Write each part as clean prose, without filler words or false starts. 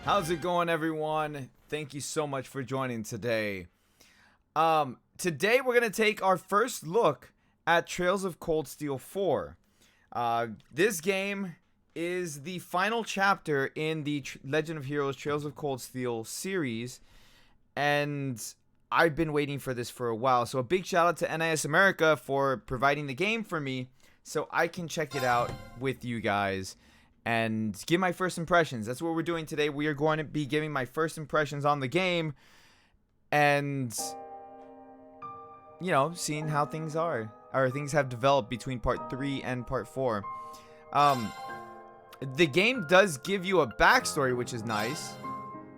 How's it going, everyone? Thank you so much for joining today. Today we're going to take our first look at Trails of Cold Steel 4. This game is the final chapter in the Legend of Heroes Trails of Cold Steel series, and I've been waiting for this for a while. So a big shout out to NIS America for providing the game for me so I can check it out with you guys and give my first impressions. That's what we're doing today. We are going to be giving my first impressions on the game and, you know, seeing how things are, or things have developed between part 3 and part 4. The game does give you a backstory, which is nice.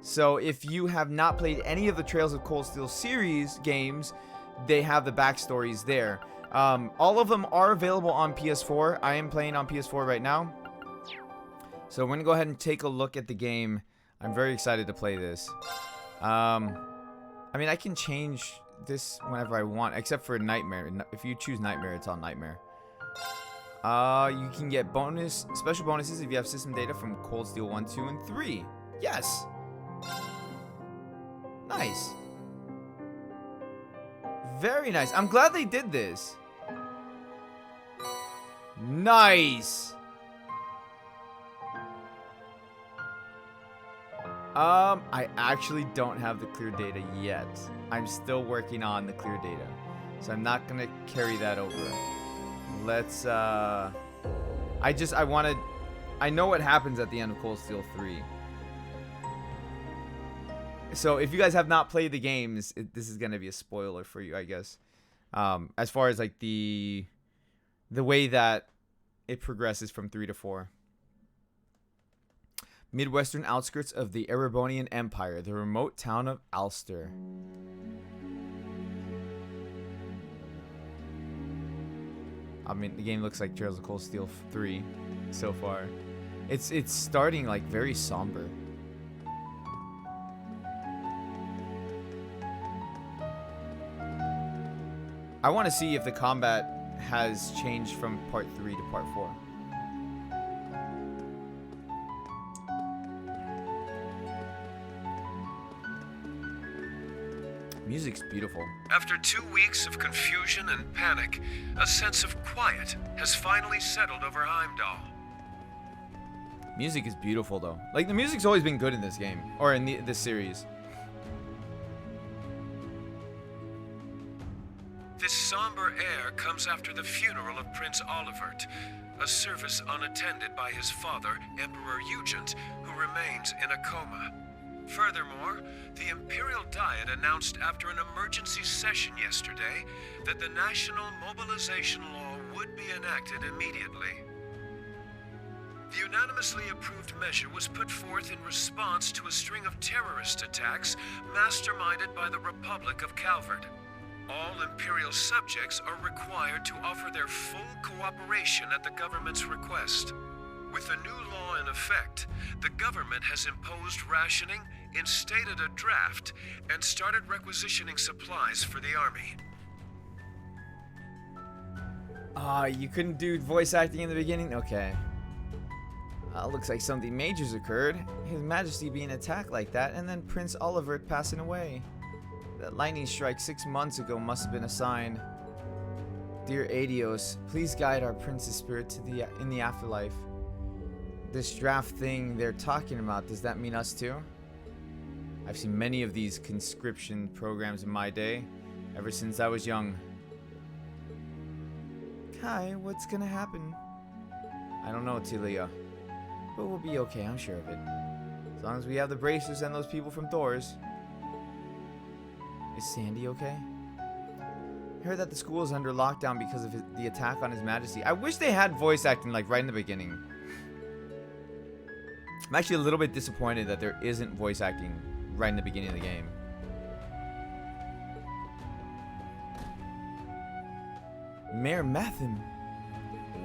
So if you have not played any of the Trails of Cold Steel series games, they have the backstories there. All of them are available on PS4. I am playing on PS4 right now. So we're going to go ahead and take a look at the game. I'm very excited to play this. I mean, I can change this whenever I want, except for Nightmare. If you choose Nightmare, it's on Nightmare. You can get special bonuses if you have system data from Cold Steel 1, 2, and 3. Yes! Nice. Very nice. I'm glad they did this. Nice! I actually don't have the clear data yet. I'm still working on the clear data. So I'm not gonna carry that over. Let's, I know what happens at the end of Cold Steel 3. So if you guys have not played the games, this is gonna be a spoiler for you, I guess. As far as like the way that it progresses from 3 to 4. Midwestern outskirts of the Erebonian Empire, the remote town of Ulster. I mean, the game looks like Trails of Cold Steel 3 so far. It's starting like very somber. I want to see if the combat has changed from part 3 to part 4. Music's beautiful. After 2 weeks of confusion and panic, a sense of quiet has finally settled over Heimdall. Music is beautiful, though. Like, the music's always been good in this game, or in this series. This somber air comes after the funeral of Prince Olivert, a service unattended by his father, Emperor Eugent, who remains in a coma. Furthermore, the Imperial Diet announced after an emergency session yesterday that the national mobilization law would be enacted immediately. The unanimously approved measure was put forth in response to a string of terrorist attacks masterminded by the Republic of Calvert. All Imperial subjects are required to offer their full cooperation at the government's request. With the new law in effect, the government has imposed rationing, instated a draft, and started requisitioning supplies for the army. You couldn't do voice acting in the beginning? Okay. Looks like something major's occurred. His Majesty being attacked like that, and then Prince Olivert passing away. That lightning strike 6 months ago must have been a sign. Dear Adios, please guide our prince's spirit to in the afterlife. This draft thing they're talking about, does that mean us too? I've seen many of these conscription programs in my day, ever since I was young. Kai, what's gonna happen? I don't know, Tilia. But we'll be okay, I'm sure of it. As long as we have the bracers and those people from Thor's. Is Sandy okay? I heard that the school is under lockdown because of the attack on His Majesty. I wish they had voice acting like right in the beginning. I'm actually a little bit disappointed that there isn't voice acting right in the beginning of the game. Mayor Matham,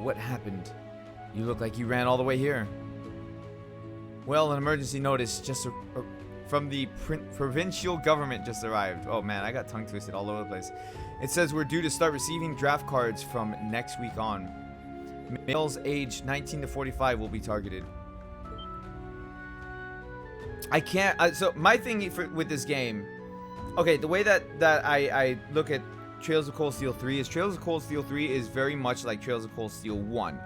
what happened? You look like you ran all the way here. Well, an emergency notice from the provincial government just arrived. Oh man, I got tongue twisted all over the place. It says we're due to start receiving draft cards from next week on. Males aged 19 to 45 will be targeted. I can't. So my thing with this game, okay, the way that I look at Trails of Cold Steel 3 is Trails of Cold Steel 3 is very much like Trails of Cold Steel 1.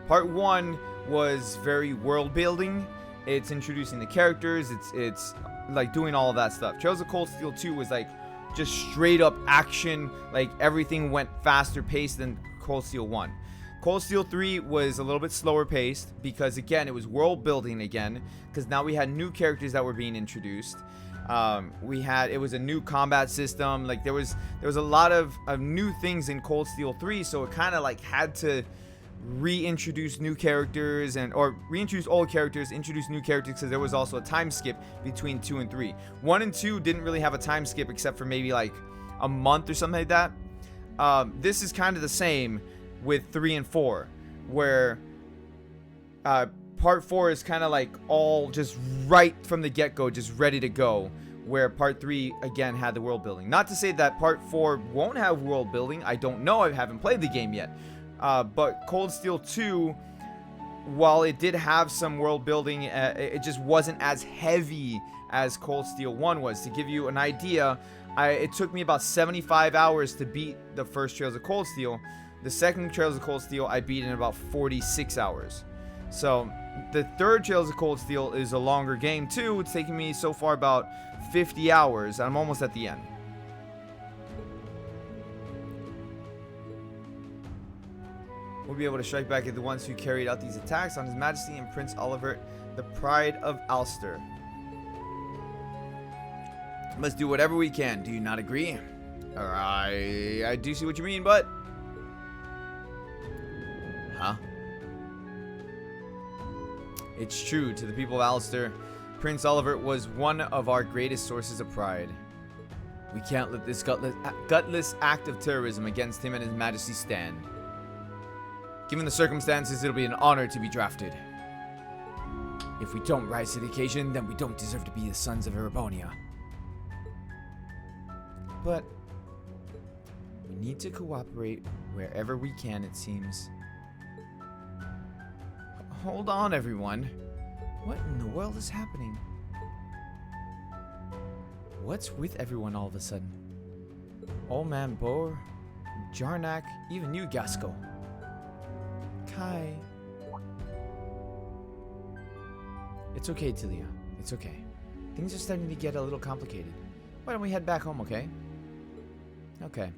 Part 1 was very world building. It's introducing the characters. It's like doing all of that stuff. Trails of Cold Steel 2 was like just straight up action. Like everything went faster paced than Cold Steel 1. Cold Steel 3 was a little bit slower paced because again it was world building again, because now we had new characters that were being introduced. It was a new combat system. Like there was a lot of new things in Cold Steel 3, so it kind of like had to reintroduce new characters or reintroduce old characters, introduce new characters, because there was also a time skip between 2 and 3. 1 and 2 didn't really have a time skip except for maybe like a month or something like that. This is kind of the same with 3 and 4, where part 4 is kind of like all just right from the get-go, just ready to go, where part 3 again had the world building. Not to say that part 4 won't have world building. I don't know. I haven't played the game yet. But Cold Steel 2, while it did have some world building, it just wasn't as heavy as Cold Steel 1 was. To give you an idea, it took me about 75 hours to beat the first Trails of Cold Steel. The second Trails of Cold Steel I beat in about 46 hours. So the third Trails of Cold Steel is a longer game too. It's taking me so far about 50 hours. I'm almost at the end. We'll be able to strike back at the ones who carried out these attacks on His Majesty and Prince Olivert, the Pride of Ulster. Must do whatever we can. Do you not agree? I do see what you mean, but... Huh? It's true. To the people of Ulster, Prince Olivert was one of our greatest sources of pride. We can't let this gutless act of terrorism against him and His Majesty stand. Given the circumstances, it'll be an honor to be drafted. If we don't rise to the occasion, then we don't deserve to be the sons of Erebonia. But we need to cooperate wherever we can, it seems. Hold on, everyone. What in the world is happening? What's with everyone all of a sudden? Old Man Bor, Jarnak, even you, Gasco. Kai. It's okay, Tilia. It's okay. Things are starting to get a little complicated. Why don't we head back home, okay? Okay.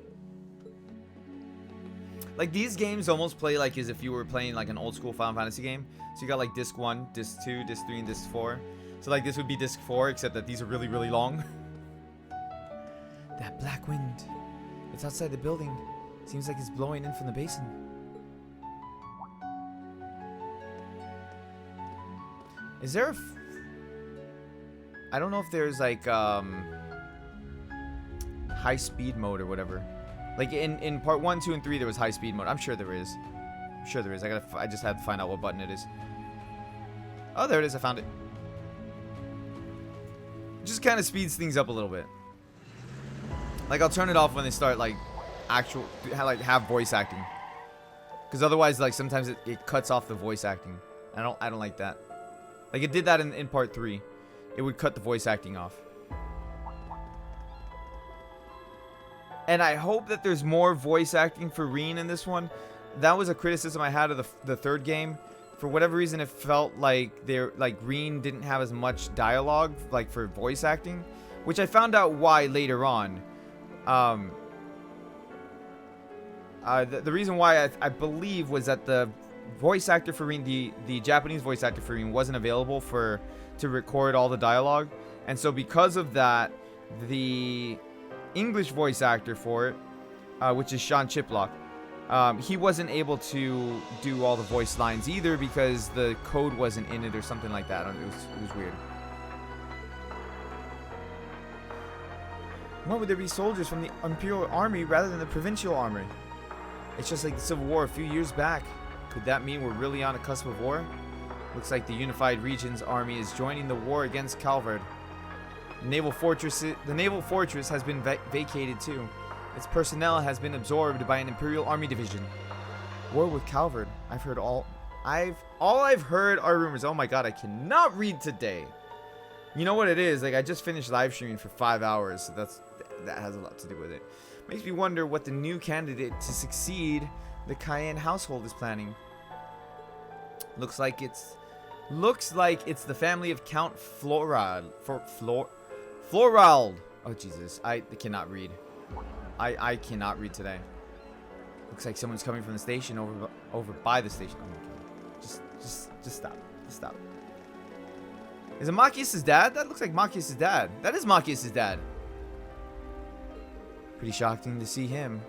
Like, these games almost play like as if you were playing like an old school Final Fantasy game. So you got like disc 1, disc 2, disc 3, and disc 4. So like this would be disc 4, except that these are really, really long. That black wind. It's outside the building. Seems like it's blowing in from the basin. Is there a... I don't know if there's like high speed mode or whatever. Like in part 1, 2, and 3 there was high speed mode. I'm sure there is. I'm sure there is. I just have to find out what button it is. Oh, there it is. I found it. Just kind of speeds things up a little bit. Like I'll turn it off when they start like have voice acting. Because otherwise, like sometimes it cuts off the voice acting. I don't like that. Like it did that in part 3. It would cut the voice acting off. And I hope that there's more voice acting for Reen in this one. That was a criticism I had of the third game. For whatever reason, it felt like Reen didn't have as much dialogue like for voice acting, which I found out why later on. The reason why I believe was that the voice actor for Reen, the Japanese voice actor for Reen, wasn't available to record all the dialogue, and so because of that, the English voice actor for it, which is Sean Chiplock, he wasn't able to do all the voice lines either because the code wasn't in it or something like that. It was weird. Why would there be soldiers from the Imperial Army rather than the Provincial Army? It's just like the Civil War a few years back. Could that mean we're really on a cusp of war? Looks like the Unified Regions Army is joining the war against Calvard. The naval fortress has been vacated too. Its personnel has been absorbed by an Imperial Army division. War with Calvard. All I've heard are rumors. Oh my god, I cannot read today. You know what it is? Like, I just finished live streaming for 5 hours, so that has a lot to do with it. Makes me wonder what the new candidate to succeed the Cayenne household is planning. Looks like it's the family of Count Florald. Florald. Oh Jesus, I cannot read. I cannot read today. Looks like someone's coming from the station over by the station. Oh my god. Just stop. Just stop. Is it Machias' dad? That looks like Machias' dad. That is Machias' dad. Pretty shocking to see him.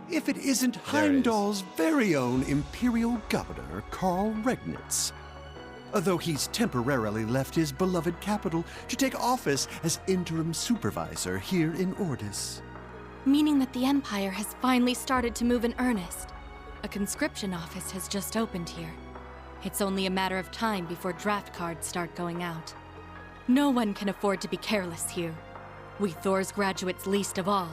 If it isn't Heimdall's very own Imperial Governor, Karl Regnitz. Though he's temporarily left his beloved capital to take office as interim supervisor here in Ordis. Meaning that the Empire has finally started to move in earnest. A conscription office has just opened here. It's only a matter of time before draft cards start going out. No one can afford to be careless here. We Thor's graduates least of all.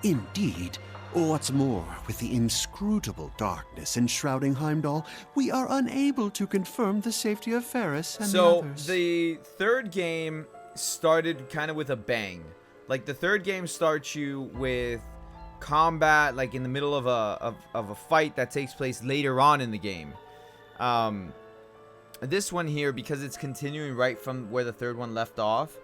Indeed. What's more, with the inscrutable darkness enshrouding Heimdall, we are unable to confirm the safety of Ferris and the others. So, the third game started kind of with a bang. Like, the third game starts you with combat, like, in the middle of a fight that takes place later on in the game. This one here, because it's continuing right from where the third one left off,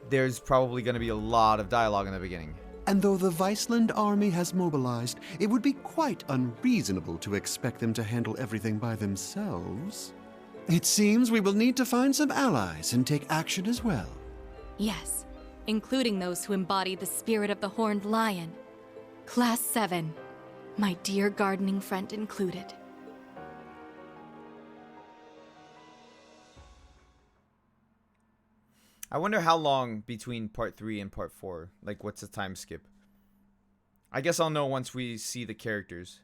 there's probably going to be a lot of dialogue in the beginning. And though the Viceland army has mobilized, it would be quite unreasonable to expect them to handle everything by themselves. It seems we will need to find some allies and take action as well. Yes, including those who embody the spirit of the Horned Lion. Class 7, my dear gardening friend included. I wonder how long between part 3 and part 4. Like, what's the time skip? I guess I'll know once we see the characters.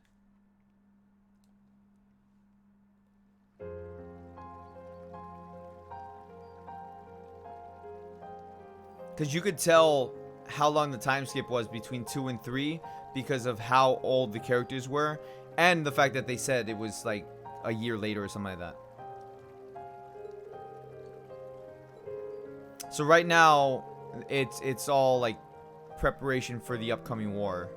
Because you could tell how long the time skip was between 2 and 3 because of how old the characters were. And the fact that they said it was like a year later or something like that. So right now, it's all like preparation for the upcoming war.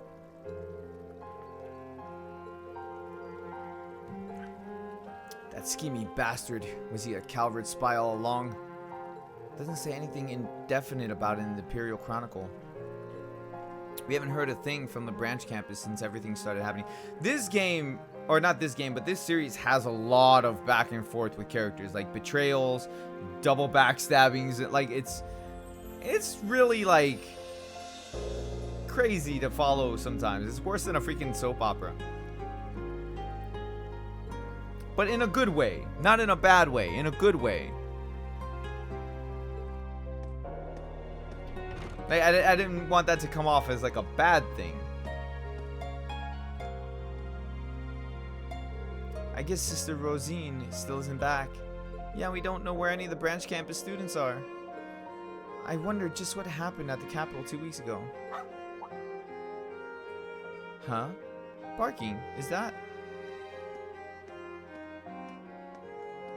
That scheming bastard. Was he a Calvert spy all along? Doesn't say anything indefinite about it in the Imperial Chronicle. We haven't heard a thing from the branch campus since everything started happening. This game, or not this game, but this series has a lot of back and forth with characters, like betrayals, double backstabbings. Like, it's really like crazy to follow sometimes. It's worse than a freaking soap opera. But in a good way, not in a bad way, in a good way. Like, I didn't want that to come off as like a bad thing. I guess Sister Rosine still isn't back. Yeah, we don't know where any of the branch campus students are. I wonder just what happened at the Capitol 2 weeks ago. Huh? Barking, is that?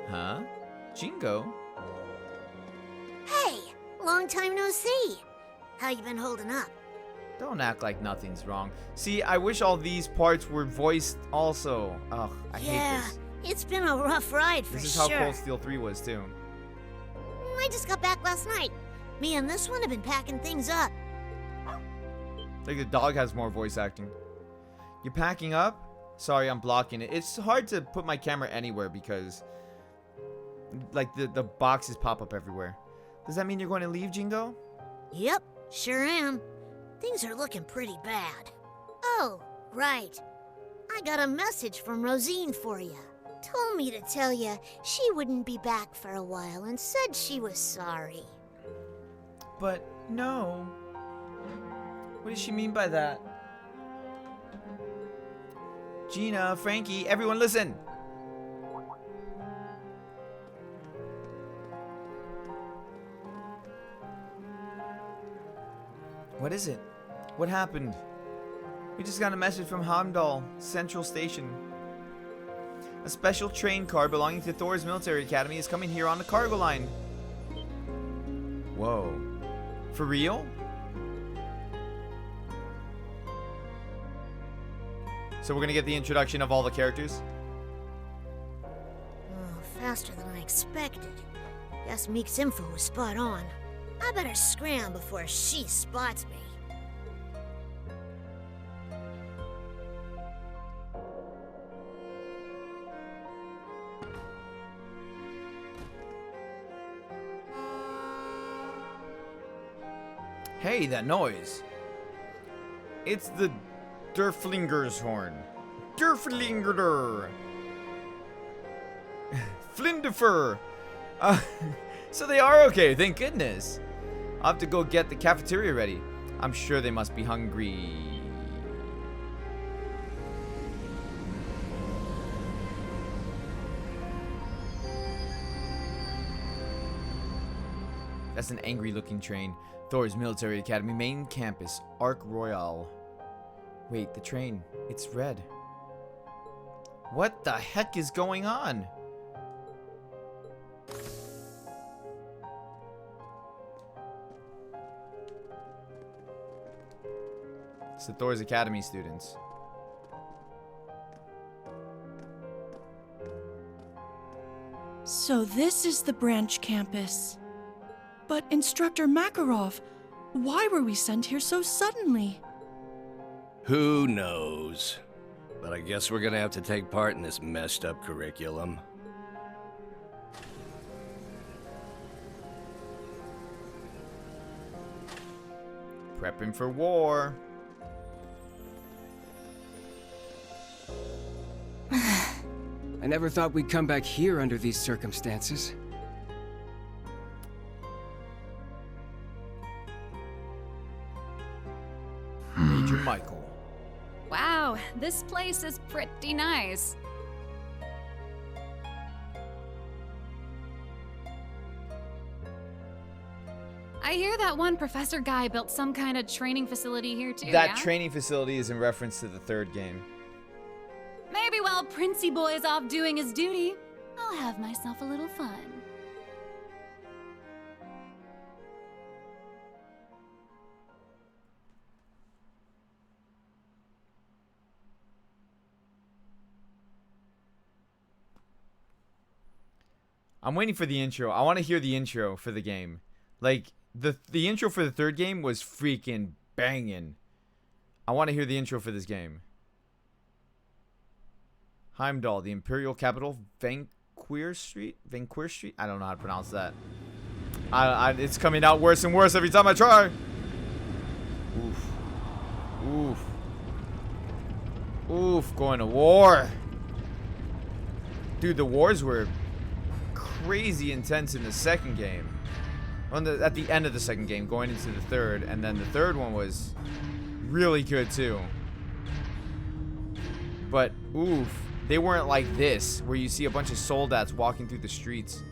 Huh? Jingo? Hey, long time no see. How you been holding up? Don't act like nothing's wrong. See, I wish all these parts were voiced also. Ugh, I hate this. It's been a rough ride for sure. This is how Cold Steel 3 was too. I just got back last night. Me and this one have been packing things up. Like the dog has more voice acting. You're packing up? Sorry, I'm blocking it. It's hard to put my camera anywhere because like the boxes pop up everywhere. Does that mean you're going to leave, Jingo? Yep, sure am. Things are looking pretty bad. Oh, right. I got a message from Rosine for you. Told me to tell you she wouldn't be back for a while and said she was sorry. But no. What does she mean by that? Gina, Frankie, everyone listen. What is it? What happened? We just got a message from Heimdall Central Station. A special train car belonging to Thor's military academy is coming here on the cargo line. Whoa. For real? So we're gonna get the introduction of all the characters? Oh, faster than I expected. Guess Meek's info was spot on. I better scram before she spots me. Hey, that noise. It's the Derflinger's horn. Derflinger. Flindifer. So they are okay, thank goodness. I'll have to go get the cafeteria ready. I'm sure they must be hungry. That's an angry looking train. Thor's Military Academy main campus, Arc Royale. Wait, the train. It's red. What the heck is going on? It's the Thor's Academy students. So this is the branch campus. But Instructor Makarov, why were we sent here so suddenly? Who knows? But I guess we're gonna have to take part in this messed up curriculum. Prepping for war. I never thought we'd come back here under these circumstances. Major Michael. Wow, this place is pretty nice. I hear that one professor guy built some kind of training facility here too, That yeah? training facility is in reference to the third game. Maybe while Princey Boy is off doing his duty, I'll have myself a little fun. I'm waiting for the intro. I want to hear the intro for the game. Like, the intro for the third game was freaking banging. I want to hear the intro for this game. Heimdall, the Imperial Capital, Vanquir Street? I don't know how to pronounce that. It's coming out worse and worse every time I try. Oof. Oof. Oof, going to war. Dude, the wars were crazy intense in the second game. At the end of the second game, going into the third, and then the third one was really good too. But oof, they weren't like this, where you see a bunch of soldats walking through the streets.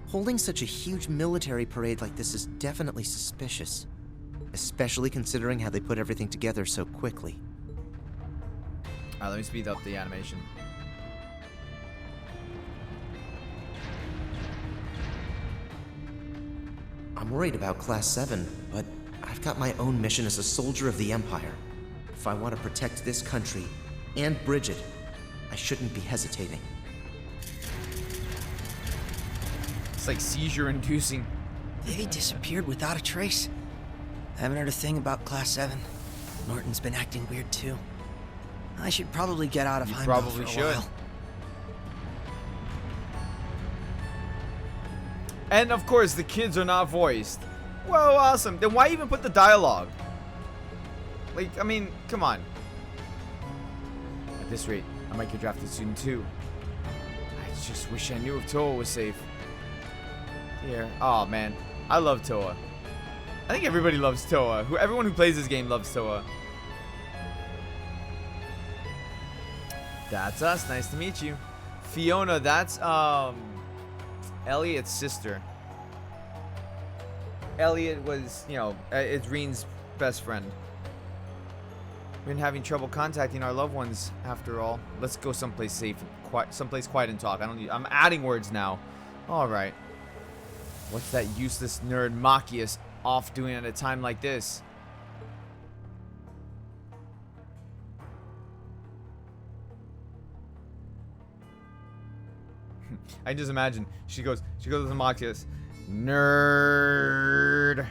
Holding such a huge military parade like this is definitely suspicious, especially considering how they put everything together so quickly. Alright, let me speed up the animation. I'm worried about Class 7, but I've got my own mission as a soldier of the Empire. If I want to protect this country and Bridget, I shouldn't be hesitating. It's like seizure-inducing. They disappeared without a trace. I haven't heard a thing about Class 7. Norton's been acting weird too. I should probably get out of You Heimdall probably for a should. while. And of course, the kids are not voiced. Whoa, awesome. Then why even put the dialogue? Like, I mean, come on. At this rate, I might get drafted soon too. I just wish I knew if Toa was safe. Here. Oh man, I love Toa. I think everybody loves Toa. Everyone who plays this game loves Toa. That's us. Nice to meet you. Fiona, that's Elliot's sister. Elliot was, you know, it's Reen's best friend. We've been having trouble contacting our loved ones after all. Let's go someplace safe, someplace quiet and talk. I'm adding words now. All right. What's that useless nerd Machias off doing at a time like this? I just imagine she goes to Machias. Nerd.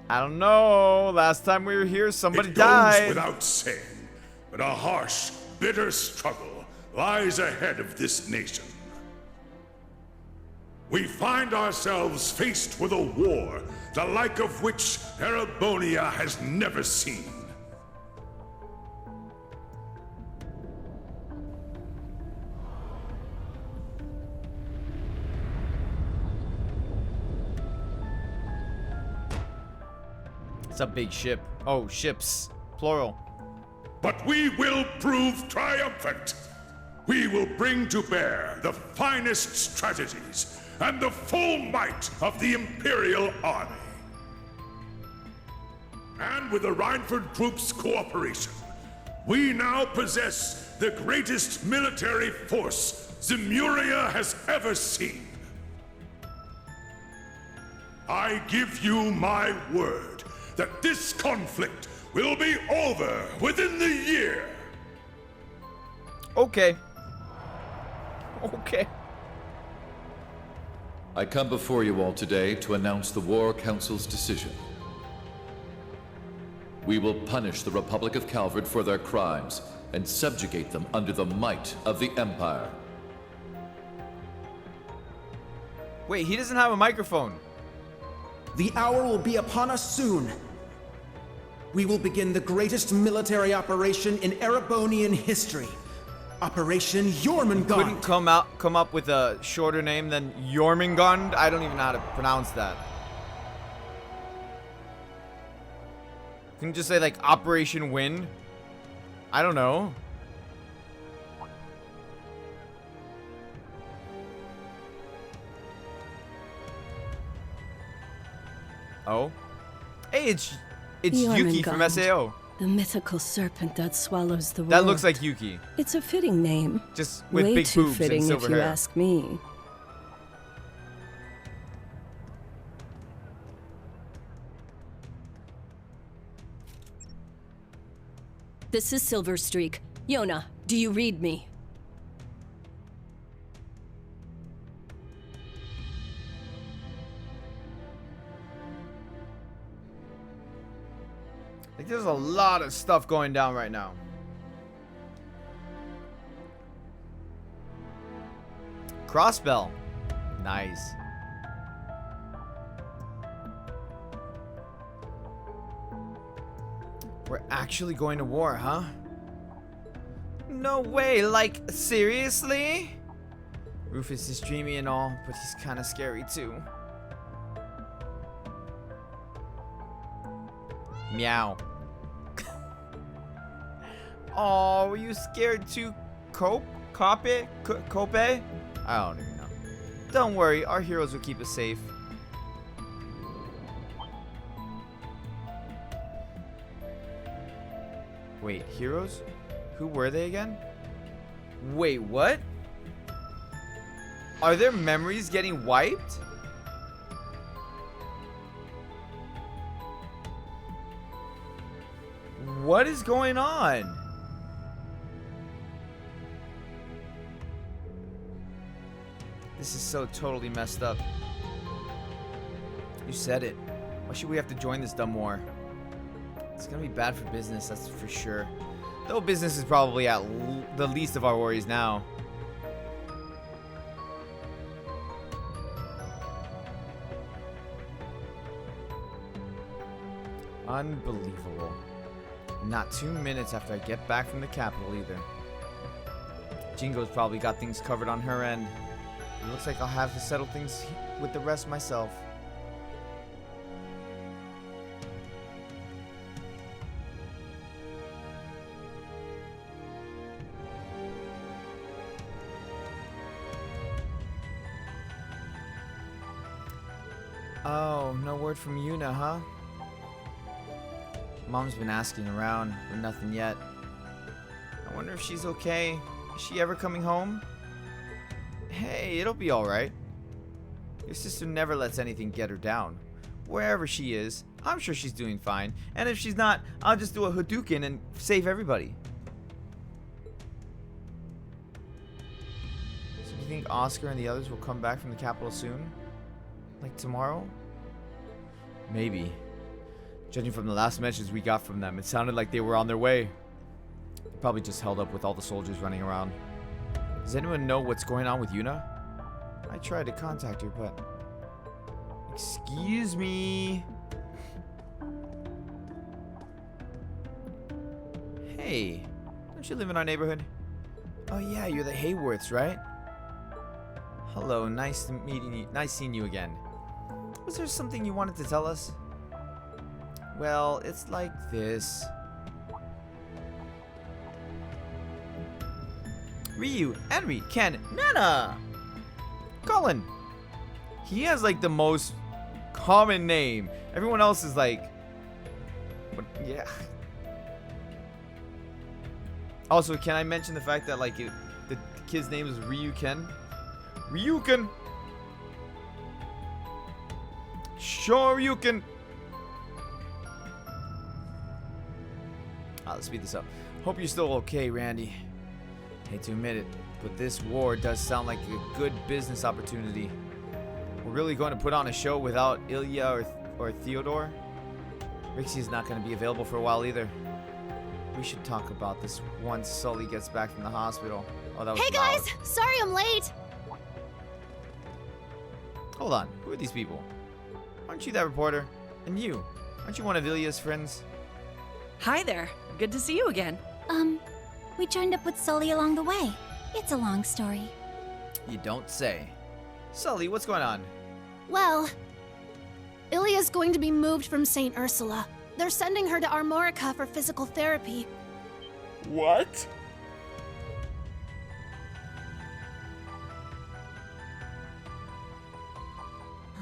I don't know. Last time we were here, somebody died. It goes without saying, but a harsh, bitter struggle lies ahead of this nation. We find ourselves faced with a war, the like of which Erebonia has never seen. It's a big ship. Oh, ships. Plural. But we will prove triumphant. We will bring to bear the finest strategies and the full might of the Imperial Army. And with the Reinford Group's cooperation, we now possess the greatest military force Zemuria has ever seen. I give you my word that this conflict will be over within the year. Okay. Okay. I come before you all today to announce the War Council's decision. We will punish the Republic of Calvard for their crimes and subjugate them under the might of the Empire. Wait, he doesn't have a microphone. The hour will be upon us soon. We will begin the greatest military operation in Erebonian history. Operation Jormungand. Couldn't come up with a shorter name than Jormungand? I don't even know how to pronounce that. Can you just say like Operation Win? I don't know. Oh. Hey, it's Yuki from SAO. The mythical serpent that swallows the world. That looks like Yuki. It's a fitting name. Just with Way big too boobs fitting and silver if you hair. ask me. This is Silverstreak. Yona, do you read me? Like, there's a lot of stuff going down right now. Crossbell. Nice. We're actually going to war, huh? No way, like, seriously? Rufus is dreamy and all, but he's kind of scary too. Meow. Oh, were you scared to cope? I don't even know. Don't worry, our heroes will keep us safe. Wait, heroes? Who were they again? Wait, what? Are their memories getting wiped? What is going on? This is so totally messed up. You said it. Why should we have to join this dumb war? It's gonna be bad for business, that's for sure. Though business is probably at the least of our worries now. Unbelievable. Not 2 minutes after I get back from the capital either. Jingo's probably got things covered on her end. It looks like I'll have to settle things with the rest myself. Oh, no word from Yuna, huh? Mom's been asking around, but nothing yet. I wonder if she's okay. Is she ever coming home? Hey, it'll be alright. Your sister never lets anything get her down. Wherever she is, I'm sure she's doing fine. And if she's not, I'll just do a Hadouken and save everybody. So do you think Oscar and the others will come back from the capital soon? Like tomorrow? Maybe. Judging from the last messages we got from them, it sounded like they were on their way. Probably just held up with all the soldiers running around. Does anyone know what's going on with Yuna? I tried to contact her, but... Excuse me. Hey, don't you live in our neighborhood? Oh yeah, you're the Hayworths, right? Hello, nice meeting you. Nice seeing you again. Was there something you wanted to tell us? Well, it's like this. Ryu, Henry, Ken, Nana! Colin! He has like the most common name. Everyone else is like... What, yeah. Also, can I mention the fact that like the kid's name is Ryu Ken? Ryuken! Sure you can. Let's speed this up. Hope you're still okay, Randy. Hate to admit it, but this war does sound like a good business opportunity. We're really going to put on a show without Ilya or Theodore? Rixie is not going to be available for a while either. We should talk about this once Sully gets back from the hospital. Oh, that was Hey loud. guys! Sorry I'm late! Hold on, who are these people? Aren't you that reporter? And you, aren't you one of Ilya's friends? Hi there. Good to see you again. We joined up with Sully along the way. It's a long story. You don't say. Sully, what's going on? Well, Ilya's going to be moved from St. Ursula. They're sending her to Armorica for physical therapy. What?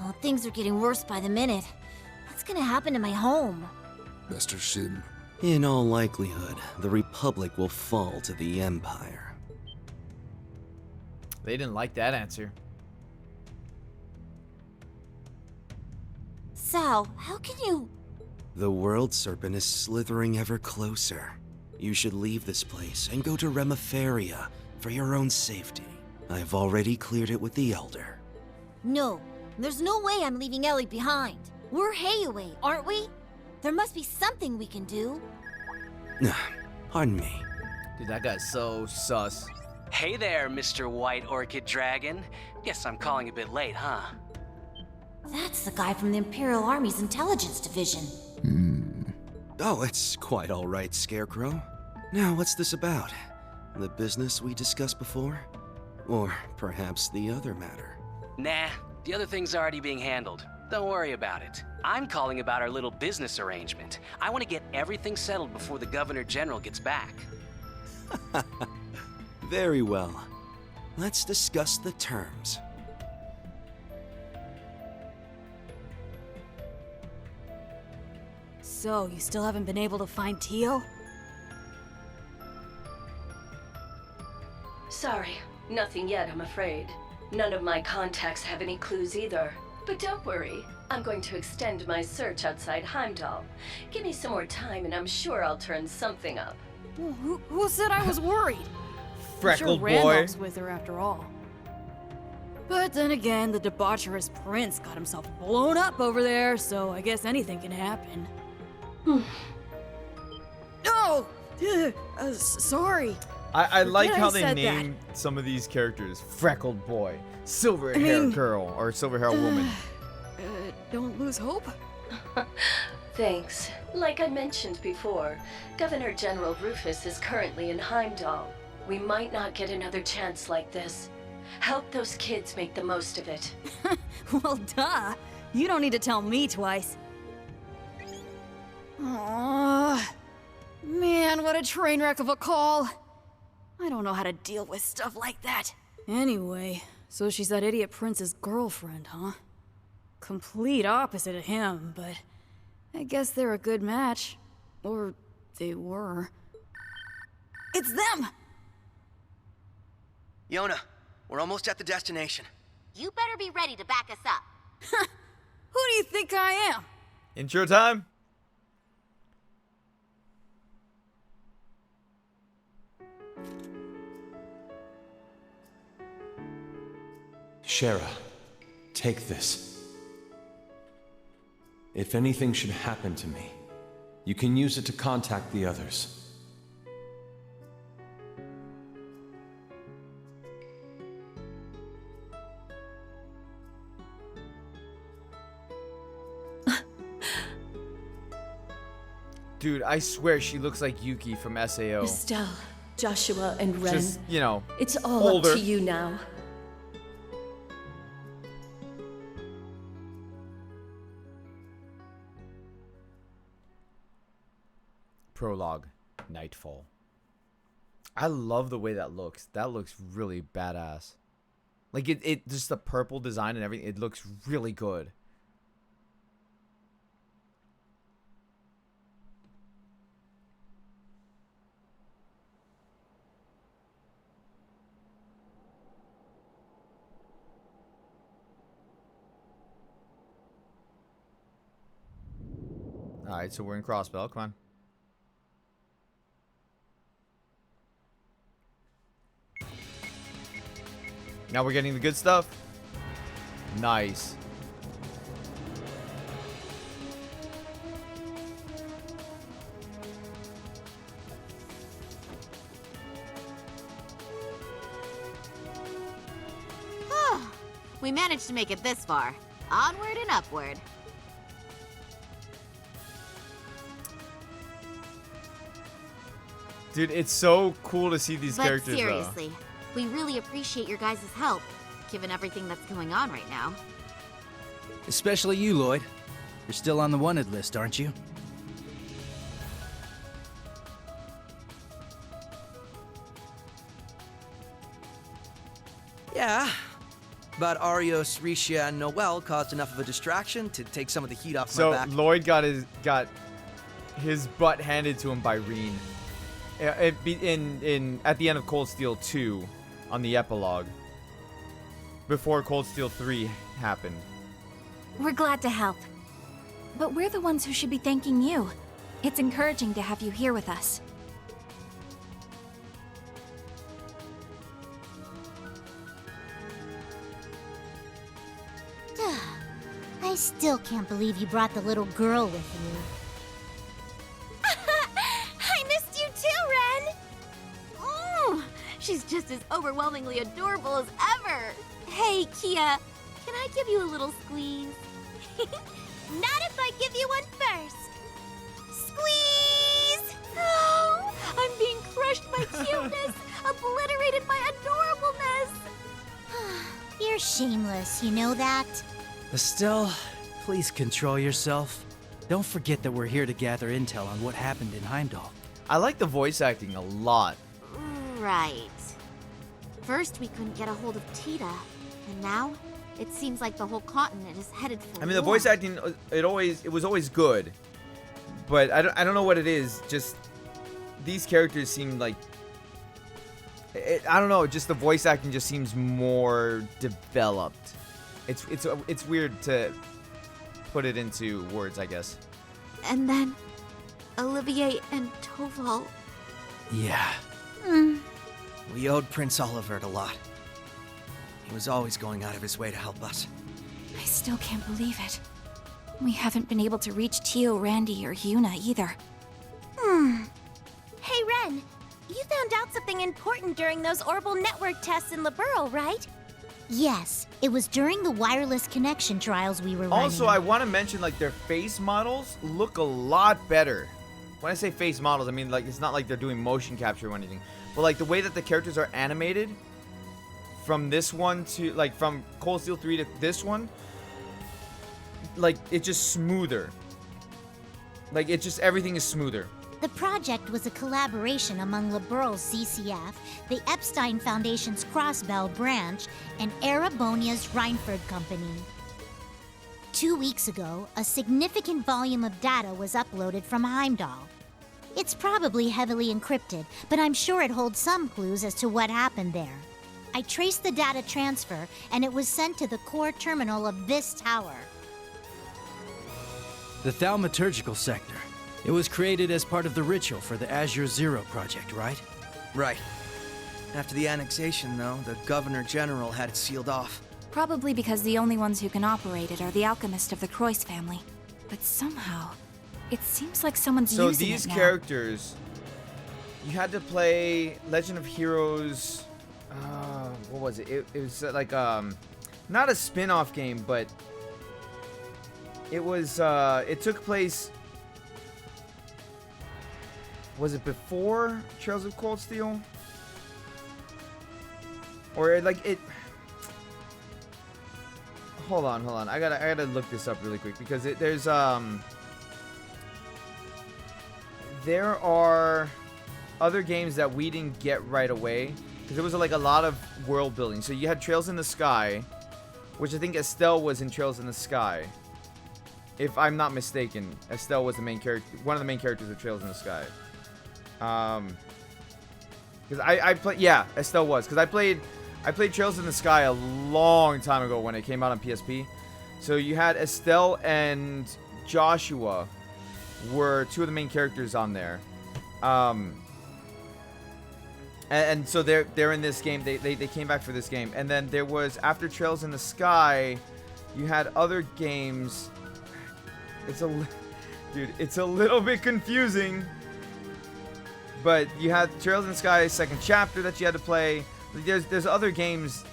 Oh, things are getting worse by the minute. What's gonna happen to my home? Master Shin. In all likelihood, the Republic will fall to the Empire. They didn't like that answer. Sal, how can you... The World Serpent is slithering ever closer. You should leave this place and go to Remiferia for your own safety. I've already cleared it with the Elder. No, there's no way I'm leaving Ellie behind. We're Hayaway, aren't we? There must be something we can do. Pardon me. Dude, that guy's so sus. Hey there, Mr. White Orchid Dragon. Guess I'm calling a bit late, huh? That's the guy from the Imperial Army's Intelligence Division. Oh, it's quite all right, Scarecrow. Now, what's this about? The business we discussed before? Or perhaps the other matter? Nah, the other thing's already being handled. Don't worry about it. I'm calling about our little business arrangement. I want to get everything settled before the Governor General gets back. Very well. Let's discuss the terms. So, you still haven't been able to find Teal? Sorry, nothing yet, I'm afraid. None of my contacts have any clues either. But don't worry, I'm going to extend my search outside Heimdall. Give me some more time and I'm sure I'll turn something up. Well, who said I was worried? Freckled I'm sure boy. Randolph's with her after all. But then again, the debaucherous prince got himself blown up over there, so I guess anything can happen. No! Sorry. I like Forget how I they said named some of these characters. Freckled boy, silver hair girl, or silver hair woman. Don't lose hope. Thanks. Like I mentioned before, Governor General Rufus is currently in Heimdall. We might not get another chance like this. Help those kids make the most of it. Well, duh. You don't need to tell me twice. Aww. Man, what a train wreck of a call. I don't know how to deal with stuff like that. Anyway, so she's that idiot Prince's girlfriend, huh? Complete opposite of him, but I guess they're a good match. Or they were. It's them! Yona, we're almost at the destination. You better be ready to back us up. Who do you think I am? Intro time. Shara, take this. If anything should happen to me, you can use it to contact the others. Dude, I swear she looks like Yuki from SAO. Estelle, Joshua, and Ren. Just, you know, it's all older. up to you now. Prologue, Nightfall. I love the way that looks. That looks really badass. Like it just the purple design and everything. It looks really good. All right, so we're in Crossbell. Come on. Now we're getting the good stuff. Nice. We managed to make it this far. Onward and upward. Dude, it's so cool to see these characters. But seriously, we really appreciate your guys' help, given everything that's going on right now. Especially you, Lloyd. You're still on the wanted list, aren't you? Yeah. But Arios, Risha, and Noel caused enough of a distraction to take some of the heat off my back. So Lloyd got his butt handed to him by Reen. At the end of Cold Steel 2 on the epilogue. Before Cold Steel 3 happened. We're glad to help. But we're the ones who should be thanking you. It's encouraging to have you here with us. I still can't believe you brought the little girl with you. I missed you too, Ren! Oh, she's just as overwhelmingly adorable as ever. Hey, Kia, can I give you a little squeeze? Not if I give you one first. Squeeze! Oh, I'm being crushed by cuteness, obliterated by adorableness. You're shameless, you know that? Estelle, please control yourself. Don't forget that we're here to gather intel on what happened in Heimdall. I like the voice acting a lot. Right. First, we couldn't get a hold of Tita, and now it seems like the whole continent is headed for I mean, the war. voice acting, it was always good. But I don't know what it is. Just these characters seem like I don't know, just the voice acting just seems more developed. It's weird to put it into words, I guess. And then Olivier and Toval. Yeah. We owed Prince Olivert a lot. He was always going out of his way to help us. I still can't believe it. We haven't been able to reach Tio, Randy, or Yuna either. Hey, Ren. You found out something important during those orbital network tests in Liberl, right? Yes. It was during the wireless connection trials we were running. Also, I want to mention, like, their face models look a lot better. When I say face models, I mean, like, it's not like they're doing motion capture or anything. But, like, the way that the characters are animated from this one to, like, from Cold Steel 3 to this one, like, it's just smoother. Like, it just, everything is smoother. The project was a collaboration among Liberal's ZCF, the Epstein Foundation's Crossbell branch, and Erebonia's Reinford Company. 2 weeks ago, a significant volume of data was uploaded from Heimdall. It's probably heavily encrypted, but I'm sure it holds some clues as to what happened there. I traced the data transfer, and it was sent to the core terminal of this tower. The thaumaturgical sector. It was created as part of the ritual for the Azure Zero project, right? Right. After the annexation, though, the Governor General had it sealed off. Probably because the only ones who can operate it are the alchemists of the Croix family. But somehow, it seems like someone's using it now. So these characters, you had to play Legend of Heroes. What was it? It was like not a spin-off game, but it was. It took place. Was it before Trails of Cold Steel? Or like it? Hold on. I gotta look this up really quick because there's there are other games that we didn't get right away because there was like a lot of world building. So you had Trails in the Sky, which I think Estelle was in Trails in the Sky. If I'm not mistaken, Estelle was the main character, one of the main characters of Trails in the Sky. Because I played, yeah, Estelle was, because I played Trails in the Sky a long time ago when it came out on PSP. So you had Estelle and Joshua were two of the main characters on there. And so they're in this game. They came back for this game. And then there was, after Trails in the Sky, you had other games. Dude, it's a little bit confusing. But you had Trails in the Sky second chapter that you had to play. There's other games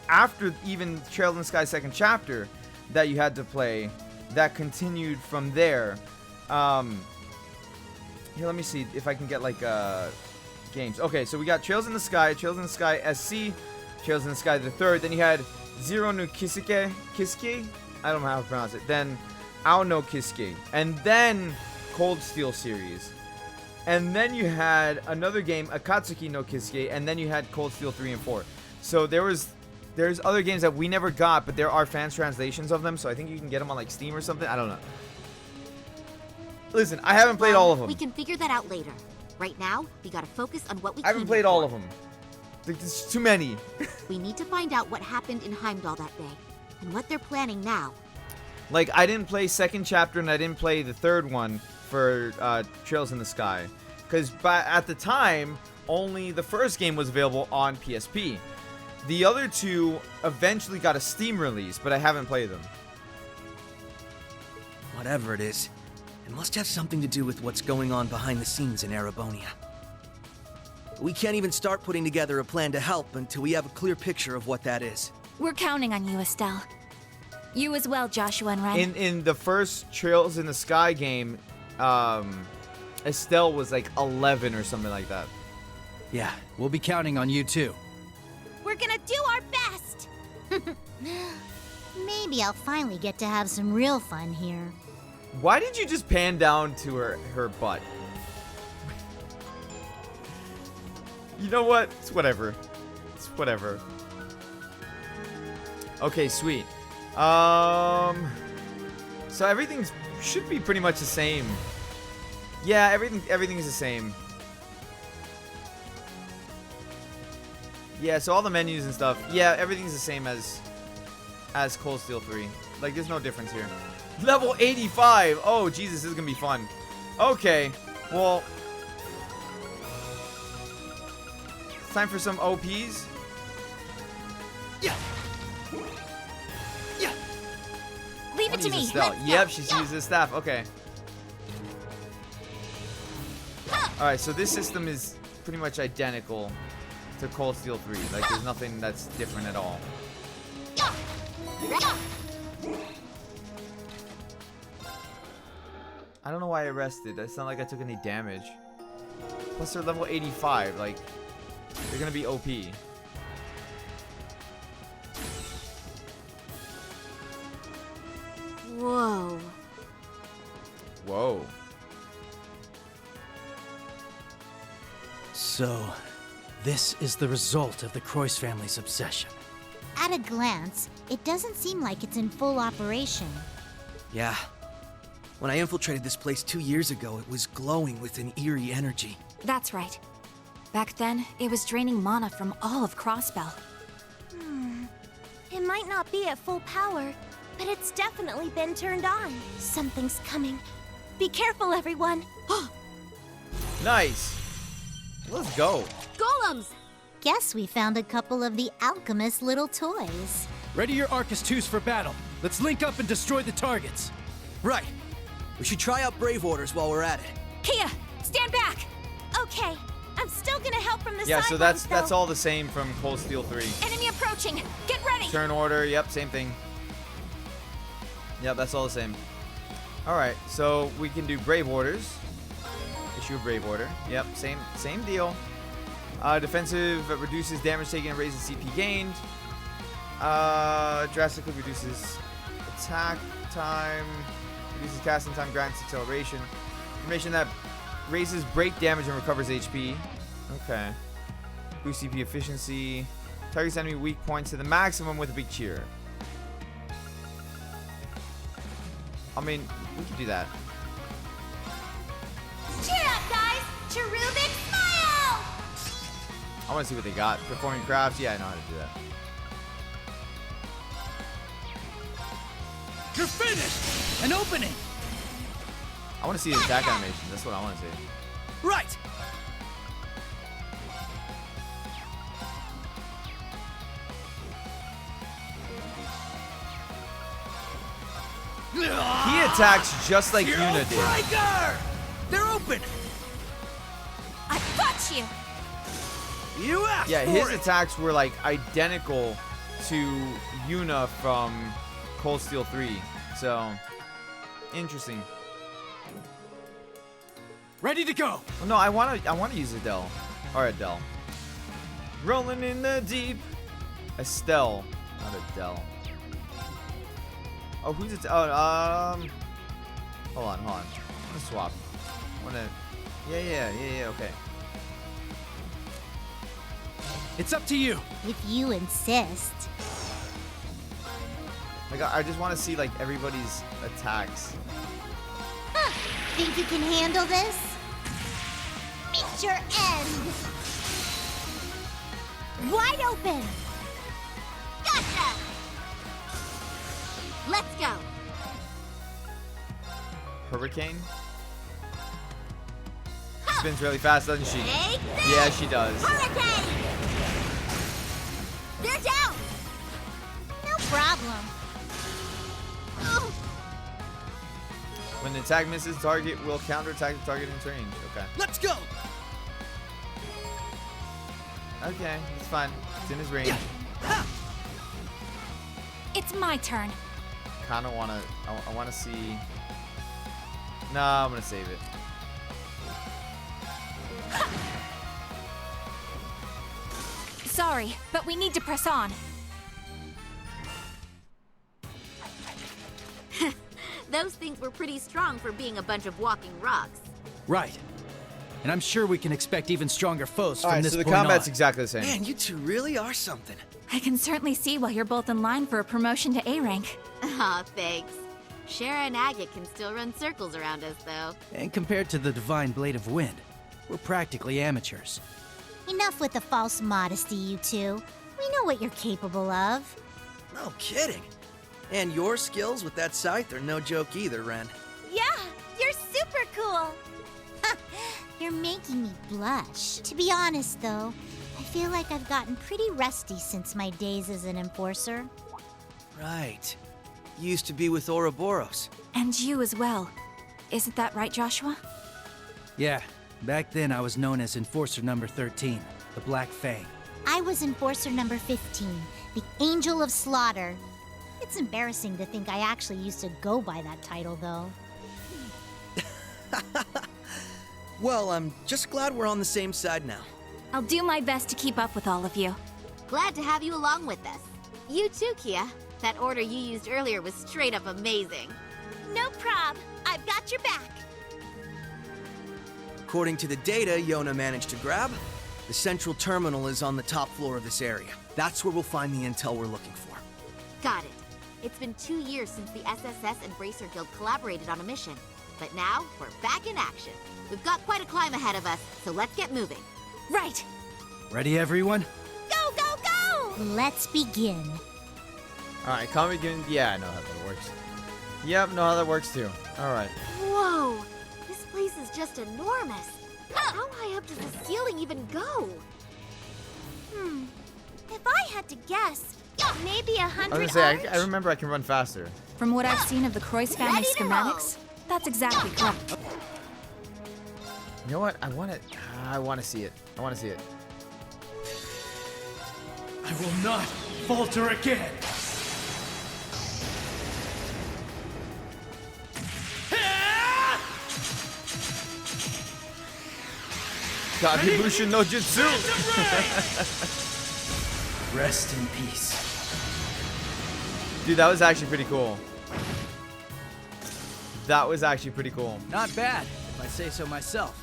after even Trails in the Sky second chapter that you had to play that continued from there. Here, let me see if I can get like games. Okay, so we got Trails in the Sky SC, Trails in the Sky the third. Then you had Zero no Kisuke, I don't know how to pronounce it. Then Ao no Kisuke, and then Cold Steel series. And then you had another game, Akatsuki no Kisuke, and then you had Cold Steel 3 and 4. So there's other games that we never got, but there are fans translations of them, so I think you can get them on like Steam or something. I don't know. Listen, I haven't played all of them. We can figure that out later. Right now, we gotta focus on what we I haven't played all of them. There's too many. We need to find out what happened in Heimdall that day, and what they're planning now. Like, I didn't play second chapter, and I didn't play the third one for Trails in the Sky. Because at the time, only the first game was available on PSP. The other two eventually got a Steam release, but I haven't played them. Whatever it is, it must have something to do with what's going on behind the scenes in Erebonia. We can't even start putting together a plan to help until we have a clear picture of what that is. We're counting on you, Estelle. You as well, Joshua and Ren. In the first Trails in the Sky game, Estelle was like 11 or something like that. Yeah, we'll be counting on you too. We're gonna do our best! Maybe I'll finally get to have some real fun here. Why did you just pan down to her butt? You know what? It's whatever. It's whatever. Okay, sweet. So everything should be pretty much the same. Yeah, everything is the same. Yeah, so all the menus and stuff. Yeah, everything's the same as Cold Steel 3. Like, there's no difference here. Level 85. Oh, Jesus, this is gonna be fun. Okay, well, it's time for some OPs. Yeah. Yeah. Leave it to me. Yep, she's used the staff. Okay. All right, so this system is pretty much identical to Cold Steel 3. Like, there's nothing that's different at all. I don't know why I rested. It's not like I took any damage. Plus, they're level 85. Like, they're gonna be OP. Whoa. Whoa. So, this is the result of the Croix family's obsession. At a glance, it doesn't seem like it's in full operation. Yeah. When I infiltrated this place 2 years ago, it was glowing with an eerie energy. That's right. Back then, it was draining mana from all of Crossbell. It might not be at full power, but it's definitely been turned on. Something's coming. Be careful, everyone. Nice. Let's go. Golems! Guess we found a couple of the alchemist's little toys. Ready your Arcus 2s for battle. Let's link up and destroy the targets. Right. We should try out Brave Orders while we're at it. Kia, stand back! Okay, I'm still gonna help from the Yeah, so sidelines, that's though. all the same from Cold Steel 3. Enemy approaching! Get ready! Turn order, yep, same thing. Yep, that's all the same. Alright, so we can do Brave Orders. Issue a Brave Order. Yep, same deal. Defensive reduces damage taken and raises CP gained. Drastically reduces attack time. Reduces casting time, grants acceleration. Information that raises break damage and recovers HP. Okay. Boost CP efficiency. Targets enemy weak points to the maximum with a big cheer. I mean, we could do that. Cheer up, guys! Cherubic smile! I want to see what they got. Performing crafts. Yeah, I know how to do that. You're finished! An opening! I want to see the attack animation. That's what I want to see. Right! He attacks just like Yuna did. Breaker! They're open! I got you! You asked Yeah, for his it! attacks were like identical to Yuna from Cold Steel 3. So, interesting. Ready to go! Oh, no, I want to use Adele. Or Adele. Rolling in the deep. Estelle, not Adele. Oh, who's it? Oh, hold on. I'm gonna swap. Yeah, okay. It's up to you. If you insist. Like, I just want to see like everybody's attacks. Huh. Think you can handle this? Meet your end. Wide open. Gotcha! Let's go. Hurricane? Spins really fast, doesn't she? Take this! Yeah, she does. Hurricane! They're down! No problem. Oh. When the attack misses, target will counterattack the target in range. Okay. Let's go! Okay, it's fine. It's in his range. It's my turn. Kinda wanna I wanna see. No, I'm gonna save it. Sorry, but we need to press on. Those things were pretty strong for being a bunch of walking rocks. Right. And I'm sure we can expect even stronger foes from Alright, this so the point combat's on. exactly the same. Man, you two really are something. I can certainly see why you're both in line for a promotion to A rank. Aw, thanks. Shara and Agate can still run circles around us, though. And compared to the Divine Blade of Wind, we're practically amateurs. Enough with the false modesty, you two. We know what you're capable of. No kidding. And your skills with that scythe are no joke either, Ren. Yeah, you're super cool. You're making me blush. To be honest, though, I feel like I've gotten pretty rusty since my days as an enforcer. Right. You used to be with Ouroboros. And you as well. Isn't that right, Joshua? Yeah, back then I was known as Enforcer number 13, the Black Fang. I was enforcer number 15, the Angel of Slaughter. It's embarrassing to think I actually used to go by that title, though. Well, I'm just glad we're on the same side now. I'll do my best to keep up with all of you. Glad to have you along with us. You too, Kia. That order you used earlier was straight up amazing. No prob. I've got your back. According to the data Yona managed to grab, the central terminal is on the top floor of this area. That's where we'll find the intel we're looking for. Got it. It's been 2 years since the SSS and Bracer Guild collaborated on a mission. But now, we're back in action. We've got quite a climb ahead of us, so let's get moving. Right. Ready, everyone? Go, go, go! Let's begin. Alright, combat begin. Yeah, I know how that works. Yep, know how that works too. Alright. Whoa! This place is just enormous. How high up does the ceiling even go? If I had to guess, maybe 100 I was gonna say, I remember I can run faster. From what I've seen of the Croix family schematics, that's exactly correct. You know what? I want to see it. I want to see it. I will not falter again. Kakibushin no Jutsu! Rest in peace. Dude, that was actually pretty cool. That was actually pretty cool. Not bad, if I say so myself.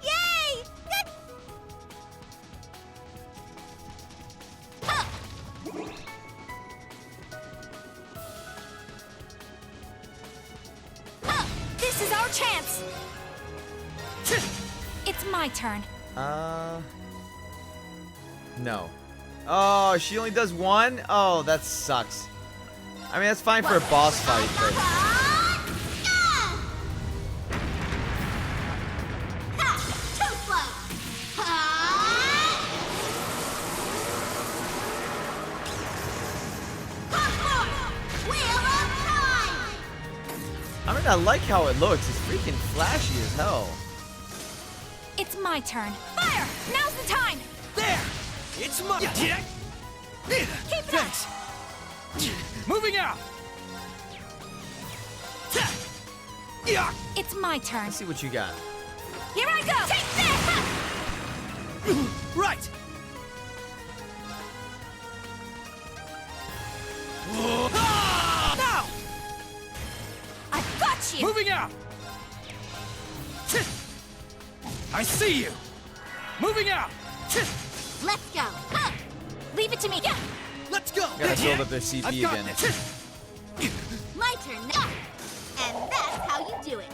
Yay! This is our chance! It's my turn. No. Oh, she only does one? Oh, that sucks. I mean, that's fine for a boss fight, but... I mean, I like how it looks. It's freaking flashy as hell. It's my turn. Fire! Now's the time! There! It's my... Keep it up! Moving out! It's my turn. Let's see what you got. Here I go! Take this! Right! Now! I've got you! Moving out! I see you! Moving out! Let's go! Leave it to me! Yeah! Let's go! Gotta build up their CP again. My turn now! And that's how you do it!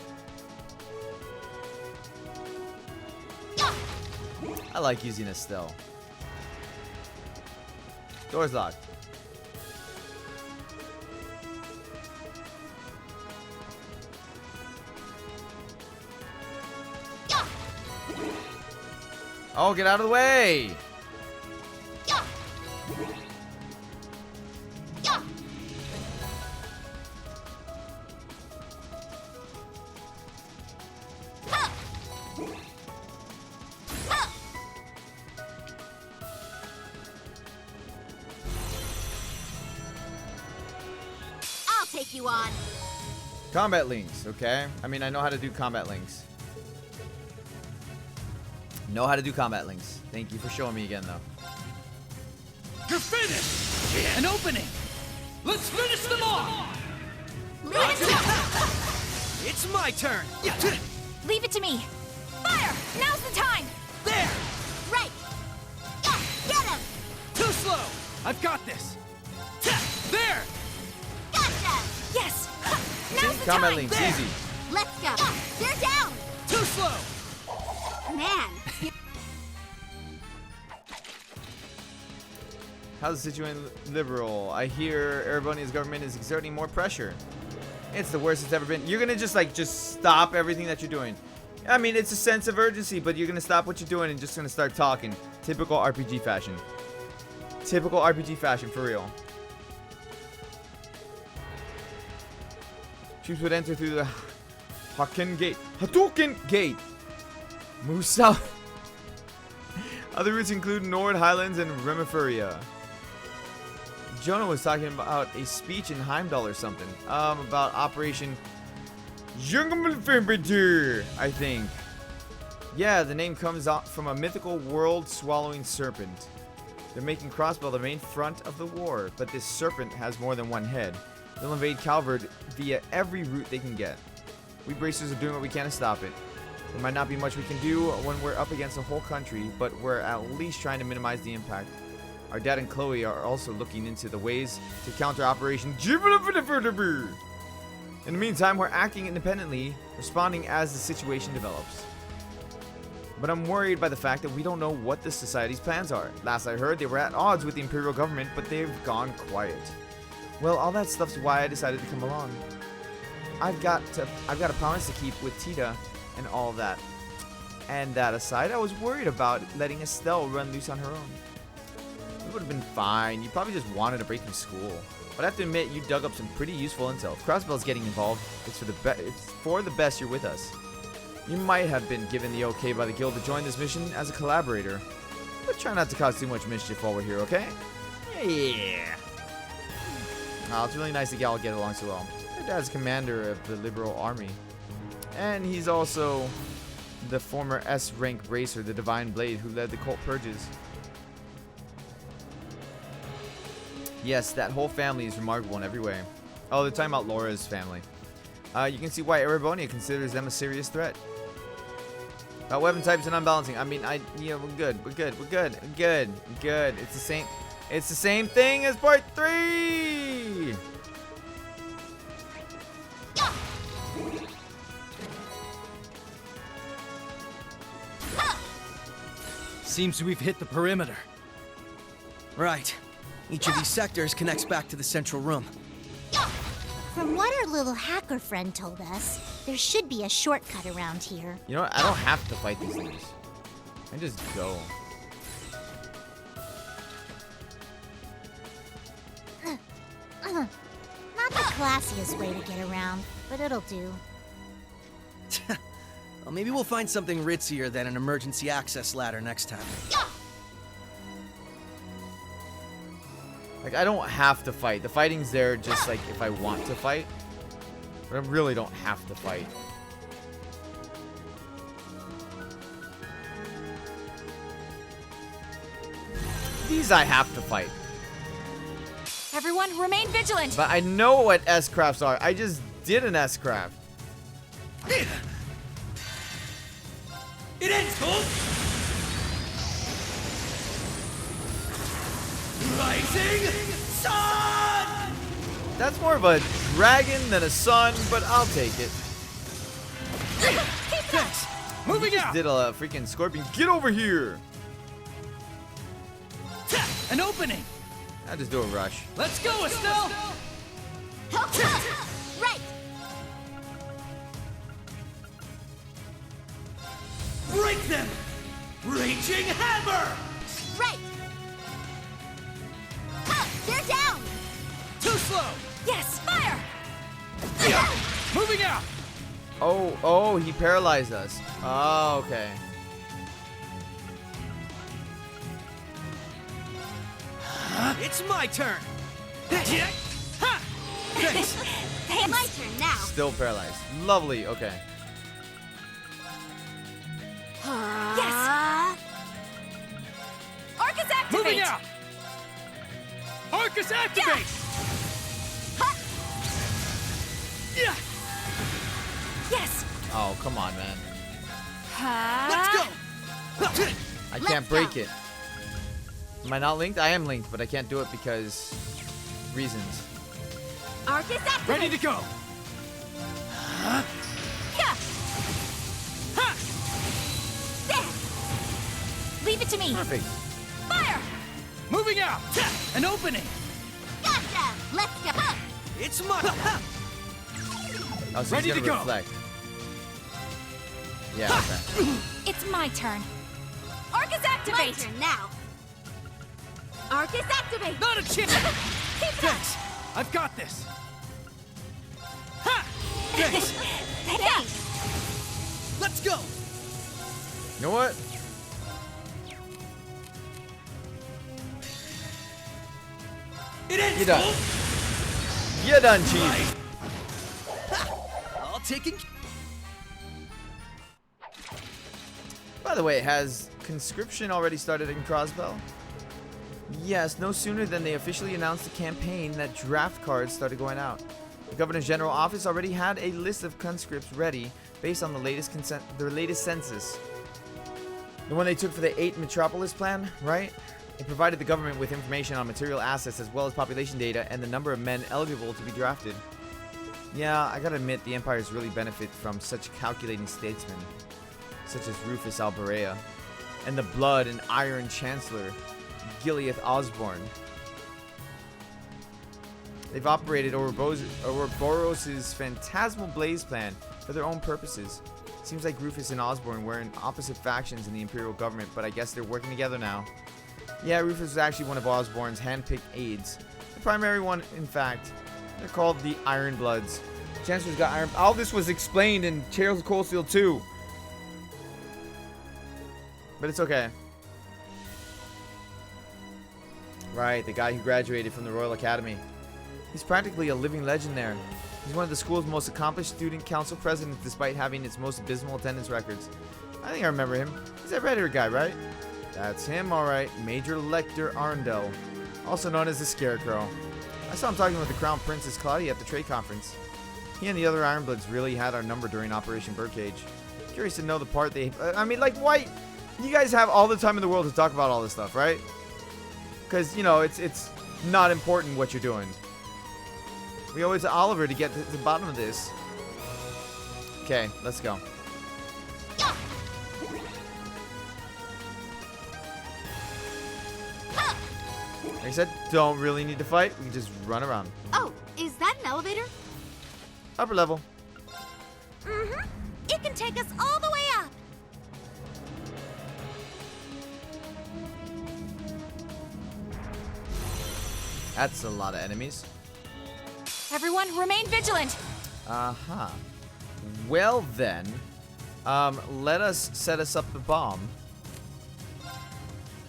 I like using a still. Door's locked. Oh, get out of the way! I'll take you on! Combat links, okay? I mean, I know how to do combat links. Know how to do combat links. Thank you for showing me again, though. You're finished! An opening! Let's finish them off! It's my turn! Leave it to me! Fire! Now's the time! There! Right! Get him! Too slow! I've got this! There! Gotcha! Yes! Now's the Combat time! links, easy. Let's go! You're down! Too slow! Man! How's the situation liberal? I hear Erebonia's government is exerting more pressure. It's the worst it's ever been. You're gonna just stop everything that you're doing. I mean, it's a sense of urgency, but you're gonna stop what you're doing and just gonna start talking. Typical RPG fashion. Typical RPG fashion, for real. Troops would enter through the Hadouken Gate. Move south. Other routes include Nord, Highlands, and Remifuria. Jonah was talking about a speech in Heimdall or something. About Operation Jungenfimbeter, I think. Yeah, the name comes out from a mythical world-swallowing serpent. They're making Crossbell the main front of the war, but this serpent has more than one head. They'll invade Calvard via every route they can get. We bracers are doing what we can to stop it. There might not be much we can do when we're up against the whole country, but we're at least trying to minimize the impact. Our dad and Chloe are also looking into the ways to counter Operation Jibba-da-bida-bida-bida. In the meantime, we're acting independently, responding as the situation develops. But I'm worried by the fact that we don't know what the society's plans are. Last I heard, they were at odds with the Imperial government, but they've gone quiet. Well, all that stuff's why I decided to come along. I've got a promise to keep with Tita and all that. And that aside, I was worried about letting Estelle run loose on her own. It would have been fine. You probably just wanted a break from school. But I have to admit, you dug up some pretty useful intel. If Crossbell's getting involved, it's for the best you're with us. You might have been given the okay by the guild to join this mission as a collaborator. But try not to cause too much mischief while we're here, okay? Yeah. Oh, it's really nice that y'all get along so well. Her dad's commander of the Liberal Army. And he's also the former S-rank racer, the Divine Blade, who led the cult purges. Yes, that whole family is remarkable in every way. Oh, they're talking about Laura's family. You can see why Erebonia considers them a serious threat. Weapon types and unbalancing. I mean, we're good. We're good. It's the same thing as part 3. Seems we've hit the perimeter. Right. Each of these sectors connects back to the central room. From what our little hacker friend told us, there should be a shortcut around here. You know what? I don't have to fight these things. I just go. Not the classiest way to get around, but it'll do. Well, maybe we'll find something ritzier than an emergency access ladder next time. Like, I don't have to fight. The fighting's there just like if I want to fight. But I really don't have to fight. These I have to fight. Everyone, remain vigilant. But I know what S-crafts are. I just did an S-craft. It ends, Holt! Rising Sun! That's more of a dragon than a sun, but I'll take it. Thanks. Moving out! Did a freaking scorpion. Get over here! An opening! I'll just do a rush. Let's go, Estelle! Right! Break them! Raging Hammer! Right! They're down! Too slow! Yes, fire! Moving out! Oh, he paralyzed us. Oh, okay. It's my turn! Thanks! My turn now. Still paralyzed. Lovely, okay. Yes! Arcus activate! Moving out! Arcus activate! Yeah! Yes! Oh, come on, man. Let's go! I can't break it. Am I not linked? I am linked, but I can't do it because reasons. Arcus activate! Ready to go! Yeah. There! Leave it to me. Perfect. Fire! Moving out! An opening! Gotcha! Let's go! It's my... Oh, so Ready he's to gonna go. reflect. Yeah, okay. It's my turn. Arcus activate! My turn now. Arcus activate! Not a chance! Keep it up! Thanks! I've got this! Thanks! Thanks! Let's go! You know what? It ends! You're done. You're done, Chief. All taken. By the way, has conscription already started in Crossbell? Yes, no sooner than they officially announced the campaign that draft cards started going out. The Governor General office already had a list of conscripts ready based on the latest census. The one they took for the 8 Metropolis plan, right? It provided the government with information on material assets as well as population data and the number of men eligible to be drafted. Yeah, I gotta admit, the Empires really benefit from such calculating statesmen, such as Rufus Alberea, and the Blood and Iron Chancellor, Gilead Osborne. They've operated Ouroboros' phantasmal blaze plan for their own purposes. Seems like Rufus and Osborne were in opposite factions in the Imperial government, but I guess they're working together now. Yeah, Rufus was actually one of Osborne's hand-picked aides. The primary one, in fact. They're called the Iron Bloods. Chancellor's got iron. All this was explained in Trails of Cold Steel 2. But it's okay. Right, the guy who graduated from the Royal Academy. He's practically a living legend there. He's one of the school's most accomplished student council presidents despite having its most abysmal attendance records. I think I remember him. He's that red-haired guy, right? That's him, alright. Major Lecter Arndel, also known as the Scarecrow. I saw him talking with the Crown Princess Claudia at the trade conference. He and the other Ironbloods really had our number during Operation Birdcage. Curious to know the part they... I mean, like, why... You guys have all the time in the world to talk about all this stuff, right? Because, you know, it's not important what you're doing. We owe it to Oliver to get to the bottom of this. Okay, let's go. Like I said, don't really need to fight. We can just run around. Oh, is that an elevator? Upper level. Mm-hmm. It can take us all the way up. That's a lot of enemies. Everyone, remain vigilant. Uh-huh. Well then, let us set us up the bomb.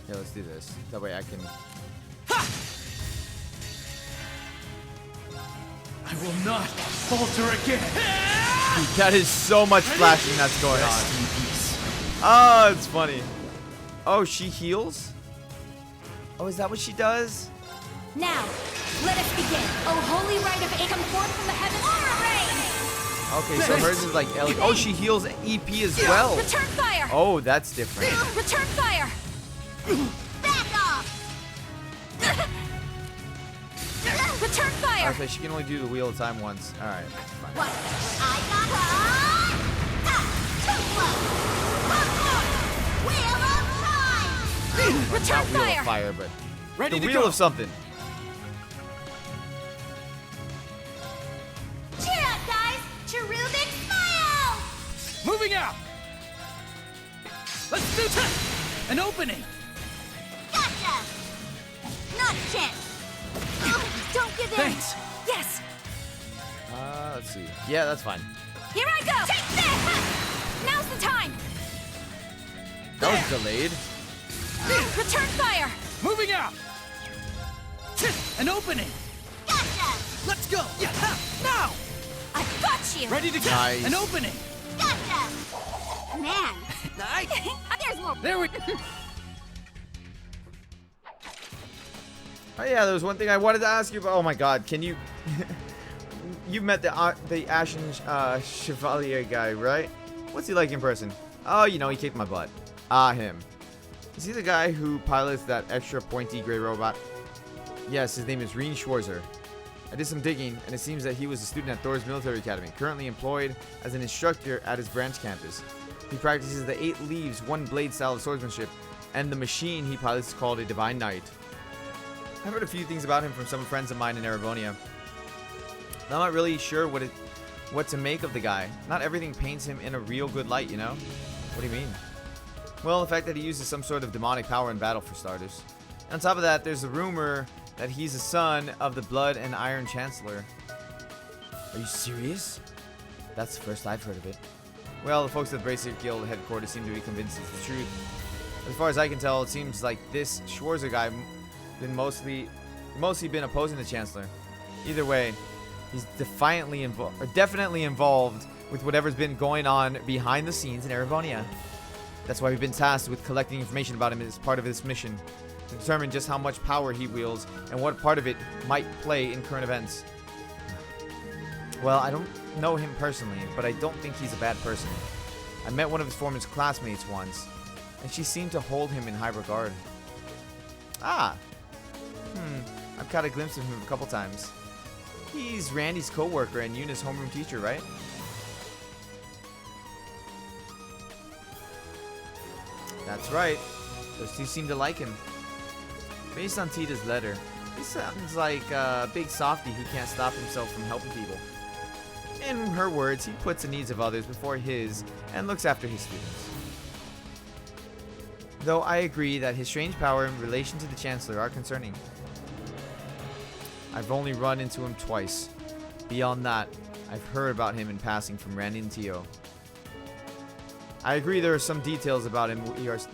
Yeah, let's do this. That way I can... I will not falter again. Dude, that is so much flashing that's going on. Oh, it's funny. Oh, she heals? Oh, is that what she does? Now, let us begin. Oh, holy rite of come forth from the heavens. Okay, so hers is like Ellie. Oh, she heals EP as well. Return fire. Oh, that's different. Return fire. Back off. Return fire. Okay, she can only do the wheel of time once. All right. Fine. What? I got her. Wheel of time. Return Not wheel fire. of fire, but Ready the to wheel go. of something. Cheer up, guys. Cherubic smile. Moving out. Let's do an opening. Gotcha. Not a chance. Oh, don't give in. Thanks. Yes. Let's see. Yeah, that's fine. Here I go. Take this. Now's the time. That was delayed. Return fire. Moving out. An opening. Gotcha. Let's go. Yeah. Now. I got you. Ready to go. Nice. An opening. Gotcha. Man. Nice. There's more. There we. Oh yeah, there was one thing I wanted to ask you about. Oh my God, can you? You've met the Ashen Chevalier guy, right? What's he like in person? Oh, you know, he kicked my butt. Him. Is he the guy who pilots that extra pointy gray robot? Yes, his name is Reen Schwarzer. I did some digging, and it seems that he was a student at Thor's Military Academy, currently employed as an instructor at his branch campus. He practices the 8 leaves, 1 blade style of swordsmanship, and the machine he pilots is called a Divine Knight. I've heard a few things about him from some friends of mine in Erebonia. I'm not really sure what to make of the guy. Not everything paints him in a real good light, you know? What do you mean? Well, the fact that he uses some sort of demonic power in battle, for starters. On top of that, there's a rumor that he's a son of the Blood and Iron Chancellor. Are you serious? That's the first I've heard of it. Well, the folks at the Bracer Guild headquarters seem to be convinced it's the truth. As far as I can tell, it seems like this Schwarzer guy been mostly been opposing the Chancellor. Either way, he's definitely involved with whatever's been going on behind the scenes in Erebonia. That's why we've been tasked with collecting information about him as part of this mission. to determine just how much power he wields and what part of it might play in current events. Well, I don't know him personally, but I don't think he's a bad person. I met one of his former classmates once, and she seemed to hold him in high regard. Ah. I've caught a glimpse of him a couple times. He's Randy's co-worker and Yuna's homeroom teacher, right? That's right. Those two seem to like him. Based on Tita's letter, he sounds like a big softy who can't stop himself from helping people. In her words, he puts the needs of others before his and looks after his students. Though I agree that his strange power in relation to the Chancellor are concerning. I've only run into him twice. Beyond that, I've heard about him in passing from Randy and Tio. I agree there are some details about him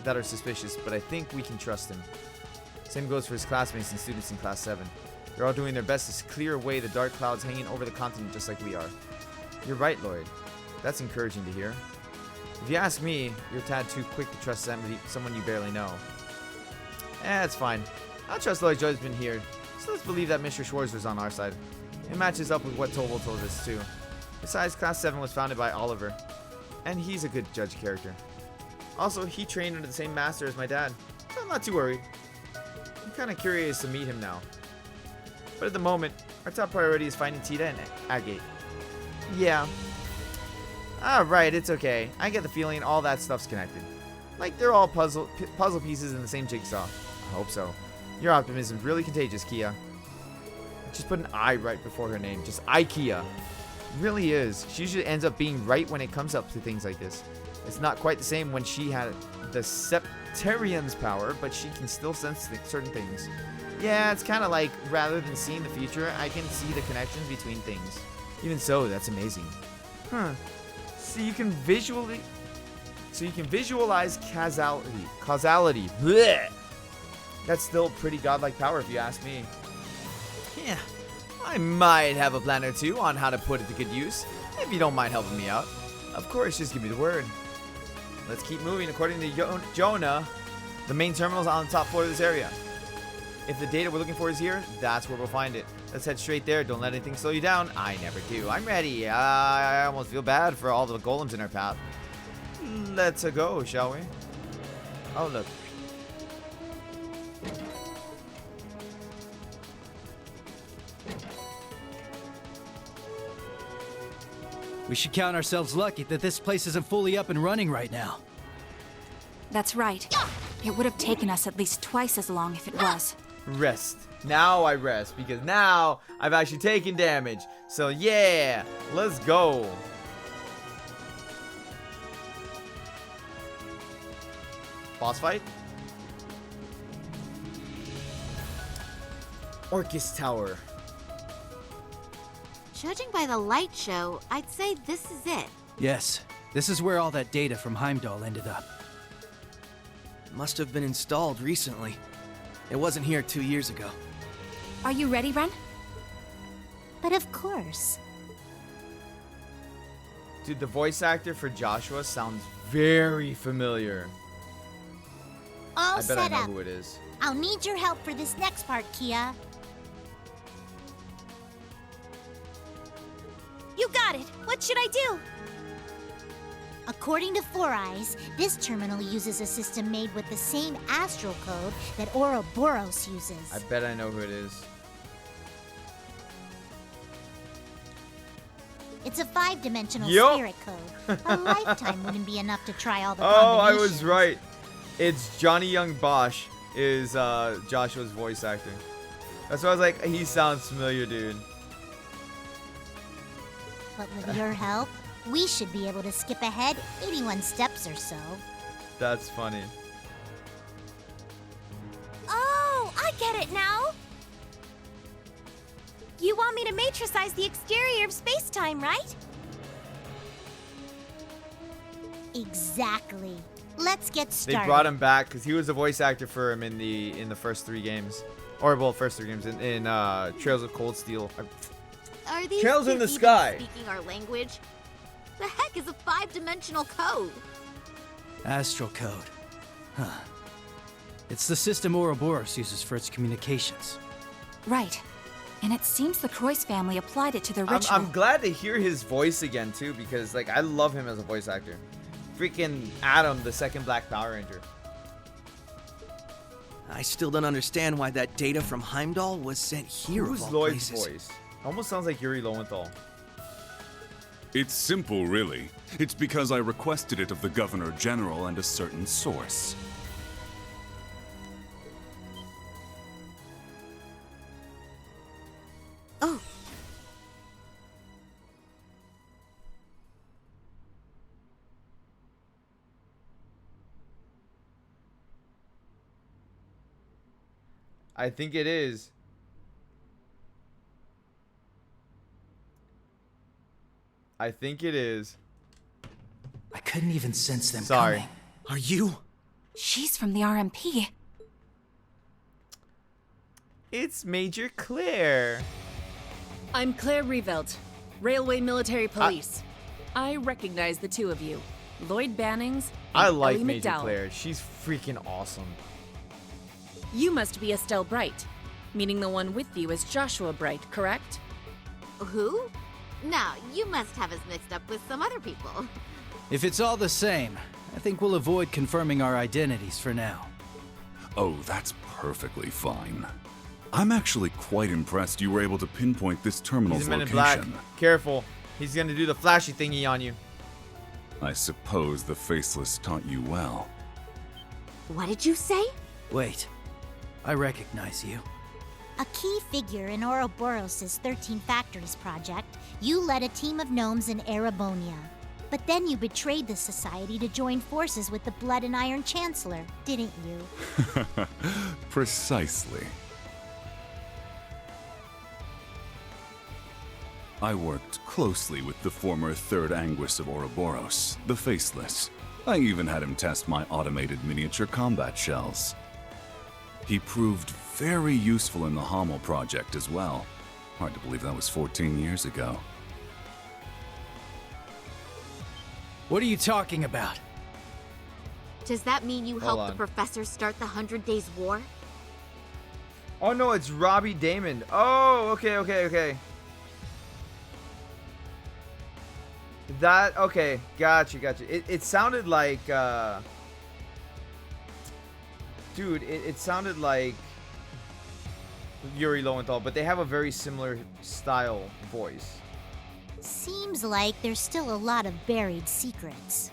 that are suspicious, but I think we can trust him. Same goes for his classmates and students in Class 7. They're all doing their best to clear away the dark clouds hanging over the continent just like we are. You're right, Lloyd. That's encouraging to hear. If you ask me, you're a tad too quick to trust someone you barely know. It's fine. I'll trust Lloyd's judgment here, so let's believe that Mr. Schwarzer's on our side. It matches up with what Tobal told us too. Besides, Class 7 was founded by Oliver, and he's a good judge character. Also, he trained under the same master as my dad, so I'm not too worried. I'm kind of curious to meet him now. But at the moment, our top priority is finding Tita and Agate. Yeah. Alright, it's okay. I get the feeling all that stuff's connected. Like they're all puzzle pieces in the same jigsaw. I hope so. Your optimism's really contagious, Kia. Just put an I right before her name. Just IKEA. Really is. She usually ends up being right when it comes up to things like this. It's not quite the same when she had the Septarian's power, but she can still sense certain things. Yeah, it's kind of like, rather than seeing the future, I can see the connections between things. Even so, that's amazing. So you can visualize causality. Blech. That's still pretty godlike power if you ask me. Yeah, I might have a plan or two on how to put it to good use, if you don't mind helping me out. Of course, just give me the word. Let's keep moving. According to Jonah, the main terminal is on the top floor of this area. If the data we're looking for is here, that's where we'll find it. Let's head straight there. Don't let anything slow you down. I never do. I'm ready. I almost feel bad for all the golems in our path. Let's go, shall we? Oh, look. We should count ourselves lucky that this place isn't fully up and running right now. That's right. It would have taken us at least twice as long if it was. Rest. Now I rest, because now I've actually taken damage. So yeah, let's go. Boss fight? Orcus Tower. Judging by the light show, I'd say this is it. Yes, this is where all that data from Heimdall ended up. It must have been installed recently. It wasn't here 2 years ago. Are you ready, Ren? But of course. Dude, the voice actor for Joshua sounds very familiar. All I bet set I know up. who it is. I'll need your help for this next part, Kia. You got it. What should I do? According to Four Eyes, this terminal uses a system made with the same astral code that Ouroboros uses. I bet I know who it is. It's a 5-dimensional Yup. spirit code. A lifetime wouldn't be enough to try all the Oh, I combinations. was right. It's Johnny Young Bosch is Joshua's voice actor. That's why I was like, he sounds familiar, dude. But with your help, we should be able to skip ahead 81 steps or so. That's funny. Oh, I get it now! You want me to matricize the exterior of space-time, right? Exactly. Let's get They started. brought him back because he was the voice actor for him in the first 3 games, or well, first 3 games in Trails of Cold Steel. Are these Trails in the kids Sky. even speaking our language? The heck is a 5-dimensional code? Astral code. Huh. It's the system Ouroboros uses for its communications. Right. And it seems the Croix family applied it to the ritual. I'm glad to hear his voice again, too, because, like, I love him as a voice actor. Freaking Adam, the second Black Power Ranger. I still don't understand why that data from Heimdall was sent here. Who's of all Lloyd's places. voice? Almost sounds like Yuri Lowenthal. It's simple, really. It's because I requested it of the Governor General and a certain source. Oh. I think it is. I think it is. I couldn't even sense them Sorry. coming. Are you? She's from the RMP. It's Major Claire. I'm Claire Revelt, Railway Military Police. I recognize the two of you, Lloyd Bannings and I like Ellie Major McDowell. Claire. She's freaking awesome. You must be Estelle Bright, meaning the one with you is Joshua Bright, correct? Who? No, you must have us mixed up with some other people. If it's all the same, I think we'll avoid confirming our identities for now. Oh, that's perfectly fine. I'm actually quite impressed you were able to pinpoint this terminal's He's a Men in Black. location. Careful. He's gonna do the flashy thingy on you. I suppose the Faceless taught you well. What did you say? Wait, I recognize you. A key figure in Ouroboros' 13 Factories project, you led a team of gnomes in Erebonia. But then you betrayed the society to join forces with the Blood and Iron Chancellor, didn't you? Precisely. I worked closely with the former Third Anguis of Ouroboros, the Faceless. I even had him test my automated miniature combat shells. He proved very useful in the Hamel project as well. Hard to believe that was 14 years ago. What are you talking about? Does that mean you Hold helped on. the professor start the 100 Days War? Oh no, it's Robbie Damon. Oh, okay. That, okay, gotcha. It sounded like, dude, it sounded like Yuri Lowenthal, but they have a very similar style voice. Seems like there's still a lot of buried secrets.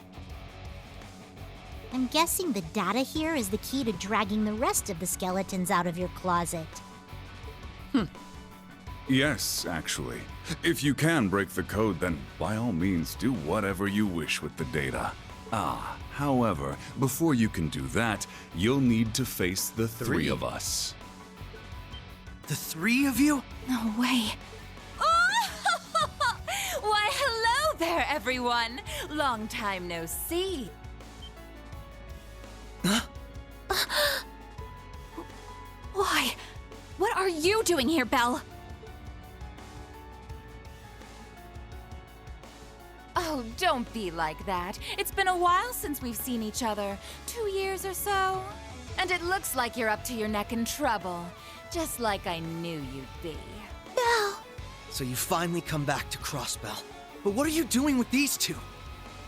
I'm guessing the data here is the key to dragging the rest of the skeletons out of your closet. Yes, actually. If you can break the code, then by all means do whatever you wish with the data. However, before you can do that, you'll need to face the three of us. The three of you? No way. Why, hello there, everyone. Long time no see. Why? What are you doing here, Belle? Oh, don't be like that. It's been a while since we've seen each other. 2 years or so. And it looks like you're up to your neck in trouble. Just like I knew you'd be. Belle! So you finally come back to Crossbell. But what are you doing with these two?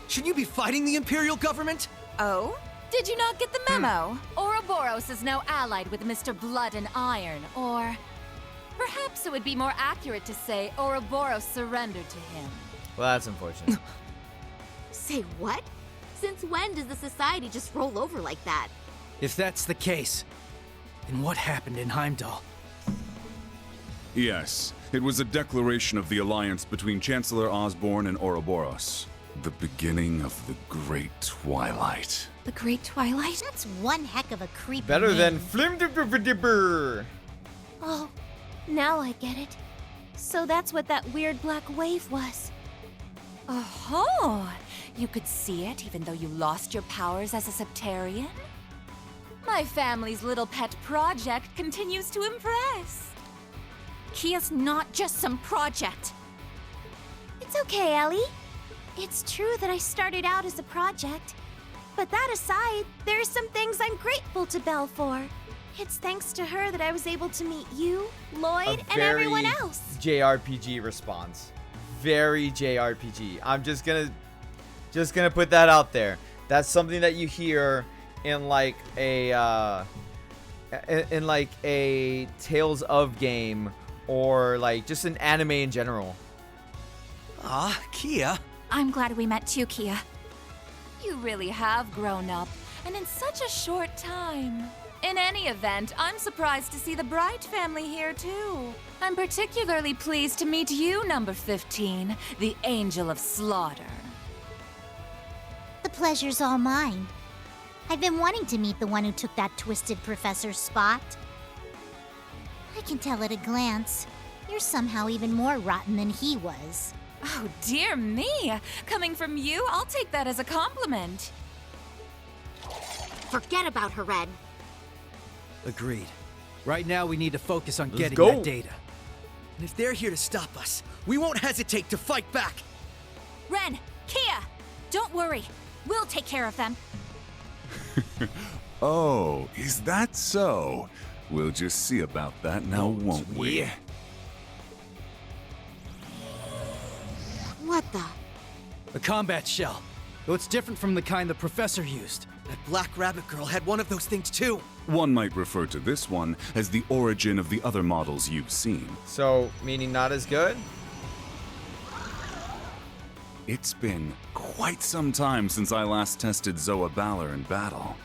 Shouldn't you be fighting the Imperial government? Oh? Did you not get the memo? Ouroboros is now allied with Mr. Blood and Iron, or perhaps it would be more accurate to say Ouroboros surrendered to him. Well, that's unfortunate. Say what? Since when does the society just roll over like that? If that's the case, then what happened in Heimdall? Yes, it was a declaration of the alliance between Chancellor Osborne and Ouroboros. The beginning of the Great Twilight. The Great Twilight? That's one heck of a creepy Better than name. Flimdibber. Oh, now I get it. So that's what that weird black wave was. Oh, you could see it even though you lost your powers as a Septarian? My family's little pet project continues to impress. Kia's not just some project. It's okay, Ellie. It's true that I started out as a project, But that aside, there are some things I'm grateful to Belle for. It's thanks to her that I was able to meet you, Lloyd, and everyone else. JRPG response. Very JRPG. I'm just gonna put that out there. That's something that you hear in like a Tales of game, or like just an anime in general. Ah, Kia. I'm glad we met too, Kia. You really have grown up, and in such a short time. In any event, I'm surprised to see the Bright family here too. I'm particularly pleased to meet you, number 15, the Angel of Slaughter. The pleasure's all mine. I've been wanting to meet the one who took that twisted professor's spot. I can tell at a glance, you're somehow even more rotten than he was. Oh, dear me. Coming from you, I'll take that as a compliment. Forget about her, Red. Agreed. Right now, we need to focus on getting go. that data. And if they're here to stop us, we won't hesitate to fight back. Ren, Kia, don't worry. We'll take care of them. Oh, is that so? We'll just see about that now, won't we? What the? A combat shell. Though it's different from the kind the professor used. That Black Rabbit girl had one of those things too. One might refer to this one as the origin of the other models you've seen. So, meaning not as good? It's been quite some time since I last tested Zoa Balor in battle.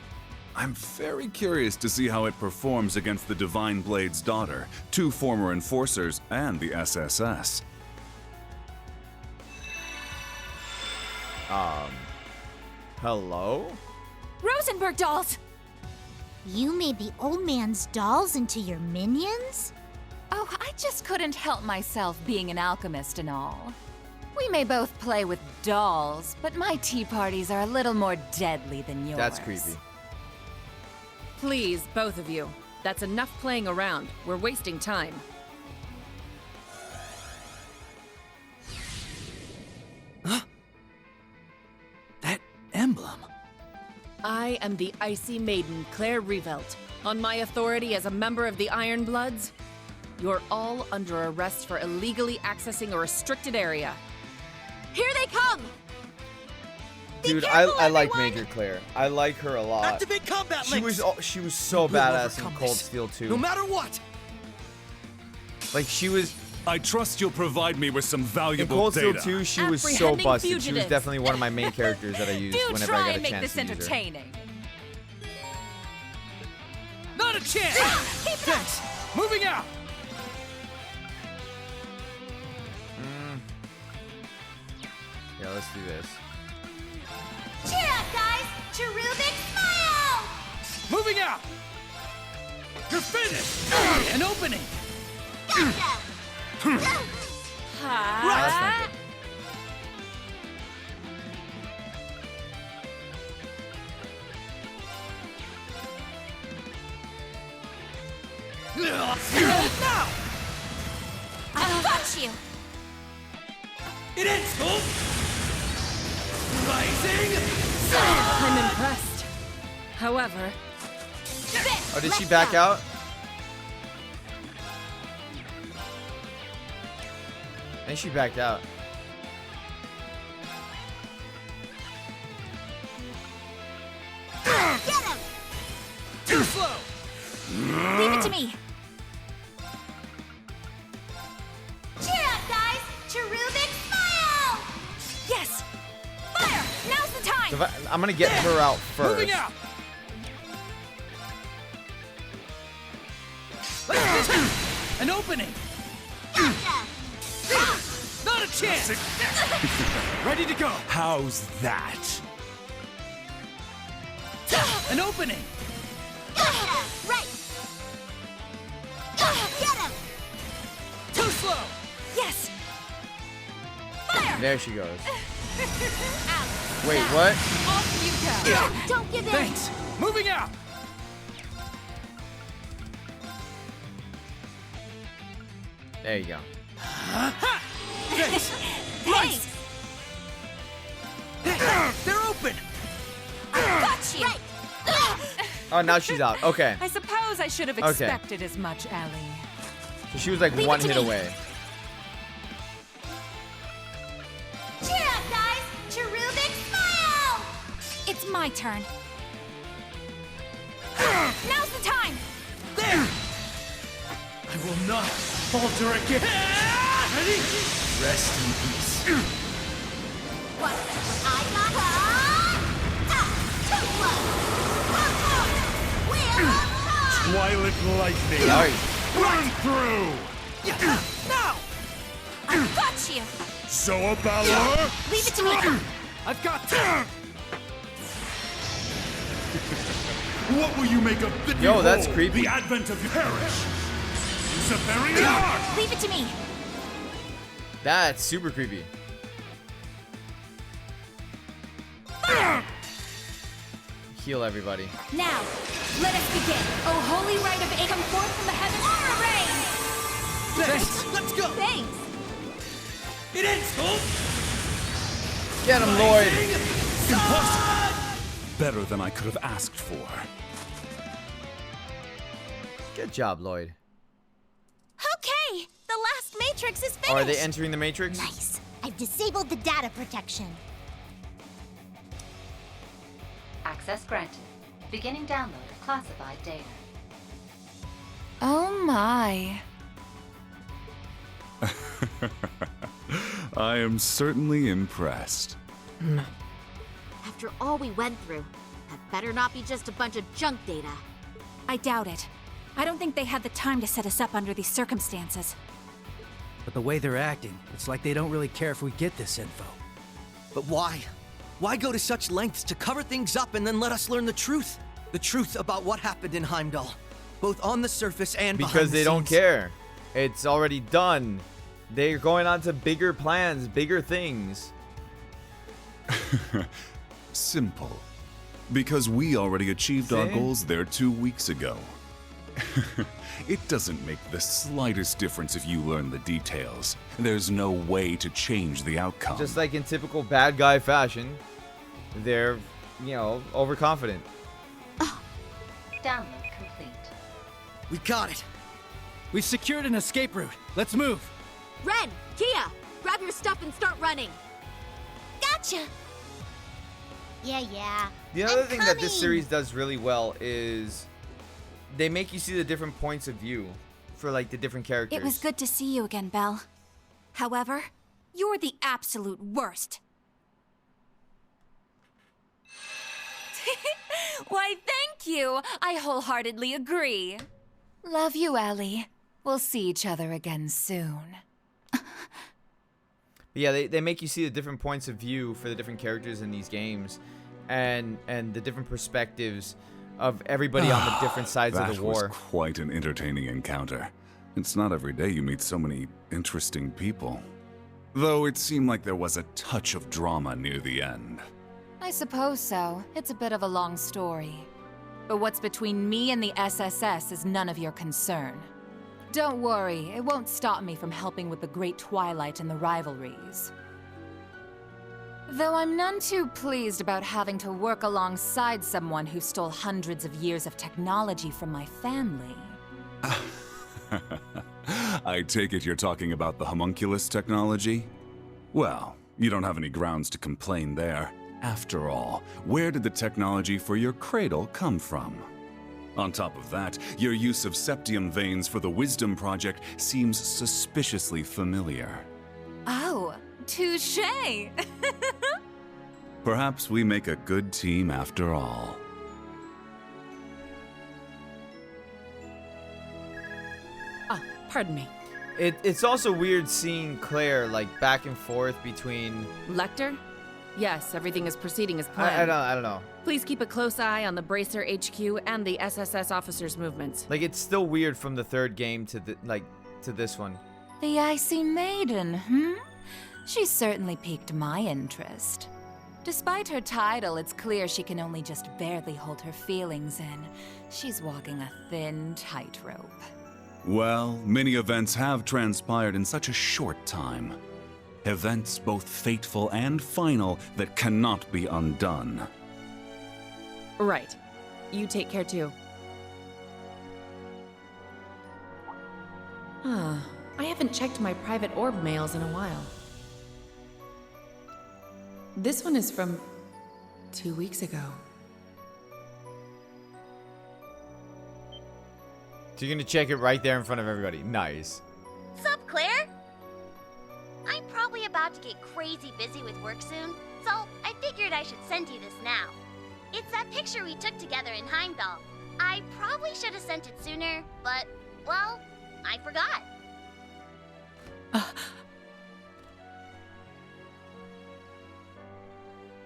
I'm very curious to see how it performs against the Divine Blade's daughter, 2 former enforcers, and the SSS. Hello? Rosenberg dolls! You made the old man's dolls into your minions? Oh, I just couldn't help myself being an alchemist and all. We may both play with dolls, but my tea parties are a little more deadly than yours. That's creepy. Please, both of you. That's enough playing around. We're wasting time. That emblem. I am the Icy Maiden, Claire Revelt. On my authority as a member of the Iron Bloods, you're all under arrest for illegally accessing a restricted area. Here they come! Dude, I like Major Claire. I like her a lot. Activate combat links. She was so badass in Cold Steel 2. No matter what. Like she was. I trust you'll provide me with some valuable in Cold data. Steel 2, she was so busted. She was definitely one of my main characters that I used whenever I got a chance to use her. Do try and make this entertaining. Not a chance! Keep it up! Moving out! Yeah, let's do this. Cheer up, guys! Cherubic smile! Moving out! You're finished! An opening! Gotcha! Right. Now! I got you! It ends, folks! Rising! I'm impressed. However... Oh, did she back out? I think she backed out. Get him! Too slow! Leave it to me. Cheer up, guys! Cherubic smile! Yes! Fire! Now's the time! So I'm gonna get her out first. Moving out! An opening! Gotcha! Not a chance! Ready to go! How's that? An opening! Gotcha! Right! Get him! Too slow! Yes! There she goes. Out. Wait, Now, what? Off you go! Don't give in! Thanks! Moving out! There you go. Thanks! Hey! They're open! Got got you! Oh, now she's out. Okay. I suppose I should have Okay. expected as much, Ellie. So she was like Leave one it to hit me. away. Cheer up, guys! Cherubic smile! It's my turn. Now's the time! There! I will not falter again! Ready? Rest in peace. What? I got Twilight lightning. Nice. Run through. No! I've got you! So a Balor. Leave it to me! I've got What will you make of the Yo, that's behold, creepy. The advent of perish. Superior. Leave it to me! That's super creepy. Heal everybody. Now, let us begin. Oh, holy rite of A, come forth from the heavens for rain! Thanks. Let's go. Thanks! It ends, Hope. Get him, Lloyd. Better than I could have asked for. Good job, Lloyd. Okay, the last matrix is finished. Oh, are they entering the Matrix? Nice. I've disabled the data protection. Access granted. Beginning download of classified data. Oh my. I am certainly impressed. After all we went through, that better not be just a bunch of junk data. I doubt it. I don't think they had the time to set us up under these circumstances. But the way they're acting, it's like they don't really care if we get this info. But why? Why go to such lengths to cover things up and then let us learn the truth? The truth about what happened in Heimdall, both on the surface and behind Because the they don't scenes. care. It's already done. They're going on to bigger plans, bigger things. Simple. Because we already achieved our See? goals there 2 weeks ago. It doesn't make the slightest difference if you learn the details. There's no way to change the outcome. Just like in typical bad guy fashion, they're, overconfident. Download complete. We got it. We've secured an escape route. Let's move. Ren, Kia, grab your stuff and start running. Gotcha. Yeah. The other I'm thing that this coming. series does really well is they make you see the different points of view for like the different characters. It was good to see you again, Belle. However, you're the absolute worst. Why, thank you. I wholeheartedly agree. Love you, Ellie. We'll see each other again soon. Yeah, they make you see the different points of view for the different characters in these games, and the different perspectives of everybody on the different sides of the war. That was quite an entertaining encounter. It's not every day you meet so many interesting people. Though it seemed like there was a touch of drama near the end. I suppose so. It's a bit of a long story. But what's between me and the SSS is none of your concern. Don't worry, it won't stop me from helping with the Great Twilight and the rivalries. Though I'm none too pleased about having to work alongside someone who stole hundreds of years of technology from my family. I take it you're talking about the homunculus technology? Well, you don't have any grounds to complain there. After all, where did the technology for your cradle come from? On top of that, your use of septium veins for the Wisdom Project seems suspiciously familiar. Oh, touché! Perhaps we make a good team after all. Pardon me. It's also weird seeing Claire like back and forth between. Lecter? Yes, everything is proceeding as planned. I don't know. Please keep a close eye on the Bracer HQ and the SSS officers' movements. Like it's still weird from the third game to this one. The Icy Maiden, She certainly piqued my interest. Despite her title, it's clear she can only just barely hold her feelings in. She's walking a thin tightrope. Well, many events have transpired in such a short time. Events both fateful and final that cannot be undone. Right. You take care too. Huh. I haven't checked my private orb mails in a while. This one is from 2 weeks ago. So you're gonna check it right there in front of everybody. Nice. Sup, Claire? I'm probably about to get crazy busy with work soon, so I figured I should send you this now. It's that picture we took together in Heimdall. I probably should have sent it sooner, but, well, I forgot.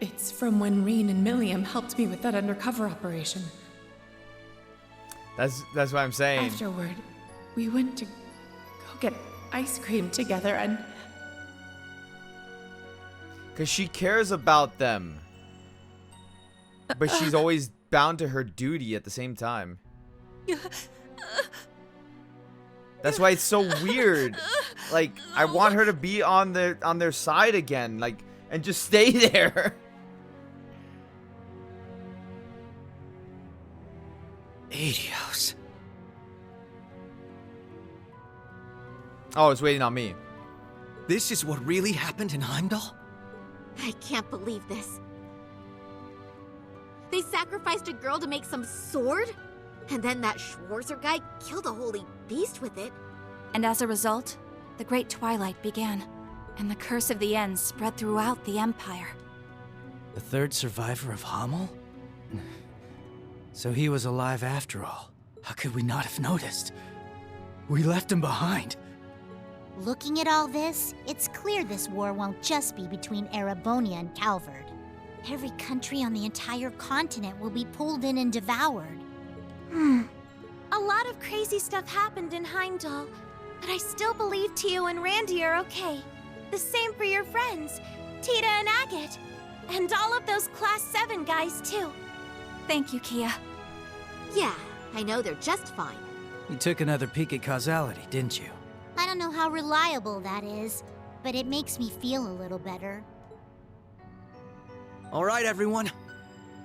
It's from when Reen and Milliam helped me with that undercover operation. That's what I'm saying. Afterward, we went to go get ice cream together and... Because she cares about them. But she's always bound to her duty at the same time. That's why it's so weird. Like, I want her to be on their side again, like, and just stay there. Adios. Oh, it's waiting on me. This is what really happened in Heimdall? I can't believe this. They sacrificed a girl to make some sword? And then that Schwarzer guy killed a holy beast with it. And as a result, the Great Twilight began, and the curse of the End spread throughout the Empire. The third survivor of Hamel? So he was alive after all. How could we not have noticed? We left him behind. Looking at all this, it's clear this war won't just be between Erebonia and Calvard. Every country on the entire continent will be pulled in and devoured. A lot of crazy stuff happened in Heimdall, but I still believe Tio and Randy are okay. The same for your friends, Tita and Agate, and all of those Class 7 guys too. Thank you, Kia. Yeah, I know they're just fine. You took another peek at causality, didn't you? I don't know how reliable that is, but it makes me feel a little better. All right, everyone.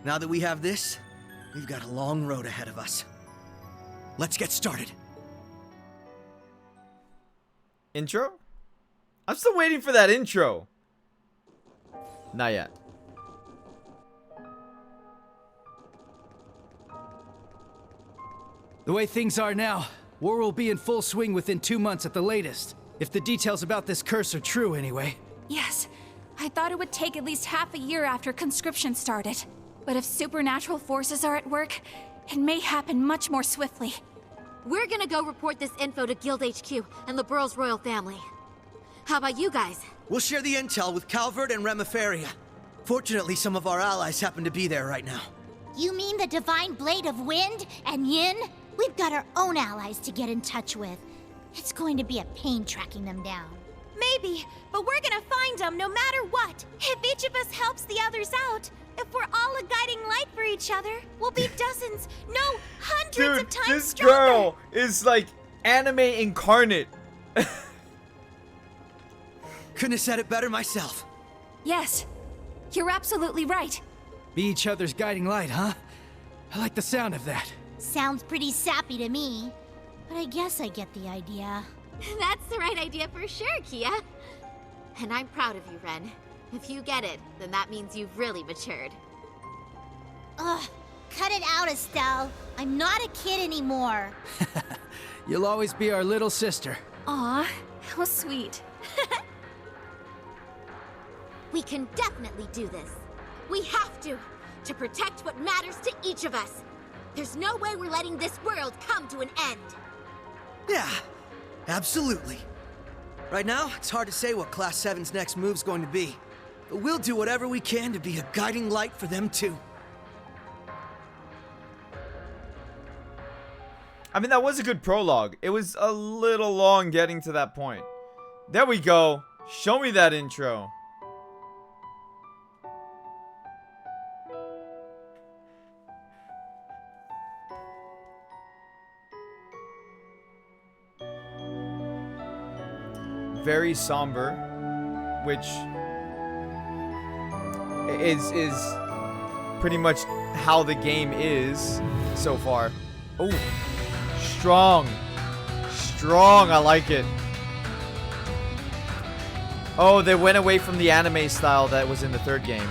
Now that we have this, we've got a long road ahead of us. Let's get started. Intro? I'm still waiting for that intro. Not yet. The way things are now, war will be in full swing within 2 months at the latest. If the details about this curse are true, anyway. Yes, I thought it would take at least half a year after conscription started. But if supernatural forces are at work, it may happen much more swiftly. We're gonna go report this info to Guild HQ and the Burl's royal family. How about you guys? We'll share the intel with Calvard and Remiferia. Fortunately, some of our allies happen to be there right now. You mean the Divine Blade of Wind and Yin? We've got our own allies to get in touch with. It's going to be a pain tracking them down. Maybe, but we're gonna find them no matter what. If each of us helps the others out, if we're all a guiding light for each other, we'll be dozens, no, hundreds of times this stronger. girl is like anime incarnate. Couldn't have said it better myself. Yes, you're absolutely right. Be each other's guiding light, huh? I like the sound of that. Sounds pretty sappy to me, but I guess I get the idea. That's the right idea for sure, Kia. And I'm proud of you, Ren. If you get it, then that means you've really matured. Ugh, cut it out, Estelle. I'm not a kid anymore. You'll always be our little sister. Aw, how sweet. We can definitely do this. We have to protect what matters to each of us. There's no way we're letting this world come to an end. Yeah, absolutely. Right now, it's hard to say what Class 7's next move's going to be. But we'll do whatever we can to be a guiding light for them too. I mean, that was a good prologue. It was a little long getting to that point. There we go. Show me that intro. Very somber, which is pretty much how the game is so far. Oh, strong. Strong, I like it. Oh, they went away from the anime style that was in the third game.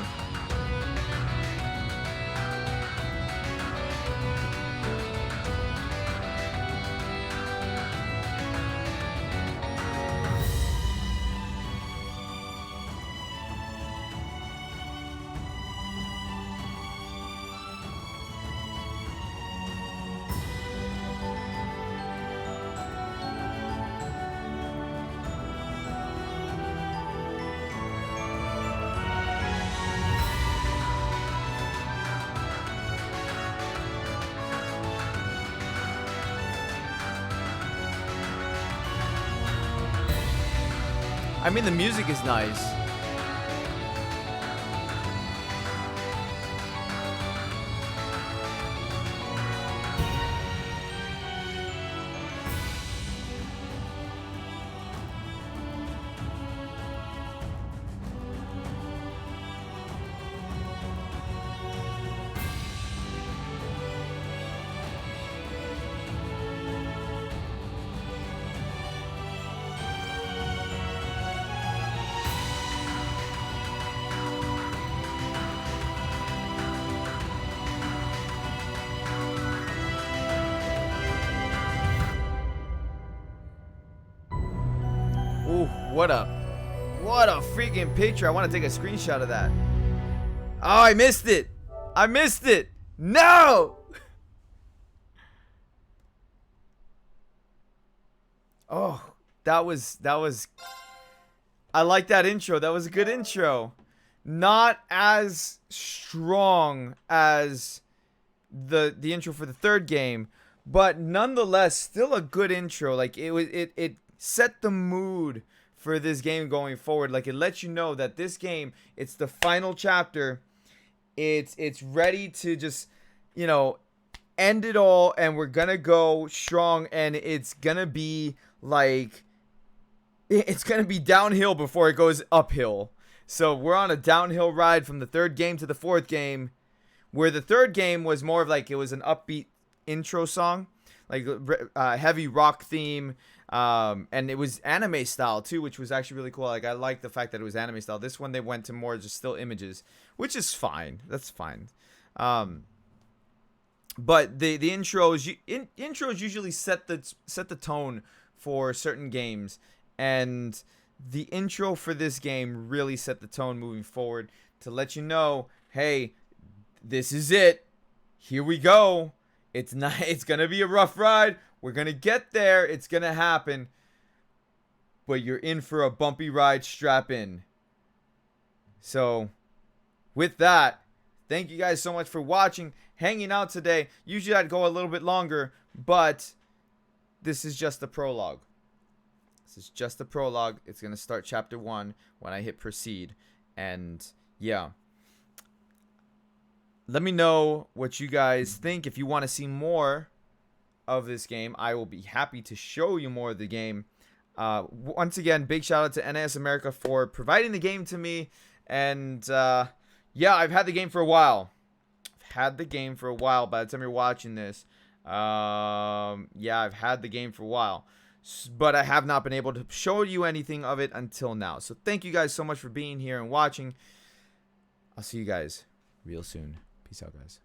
I mean, the music is nice. Ooh, what a freaking picture. I want to take a screenshot of that. Oh, I missed it. I missed it. No. Oh, that was I like that intro. That was a good intro. Not as strong as the intro for the third game, but nonetheless still a good intro. Like it set the mood for this game going forward. Like it lets you know that this game, it's the final chapter. It's ready to just, you know, end it all, and we're gonna go strong, and it's gonna be like, it's gonna be downhill before it goes uphill. So we're on a downhill ride from the third game to the fourth game, where the third game was more of like, it was an upbeat intro song, like heavy rock theme, and it was anime style too, which was actually really cool. Like I like the fact that it was anime style. This one they went to more just still images, which is fine. That's fine. But the intros usually set the tone for certain games, and the intro for this game really set the tone moving forward to let you know, hey, this is it. Here we go. It's gonna be a rough ride. We're gonna get there. It's gonna happen. But you're in for a bumpy ride. Strap in. So, with that, thank you guys so much for watching, hanging out today. Usually I'd go a little bit longer, but this is just the prologue. This is just the prologue. It's gonna start chapter 1 when I hit proceed. And yeah. Let me know what you guys think. If you want to see more of this game, I will be happy to show you more of the game. Once again, big shout out to NIS America for providing the game to me. And yeah, I've had the game for a while. By the time you're watching this. Yeah, I've had the game for a while. But I have not been able to show you anything of it until now. So thank you guys so much for being here and watching. I'll see you guys real soon. Peace out, guys.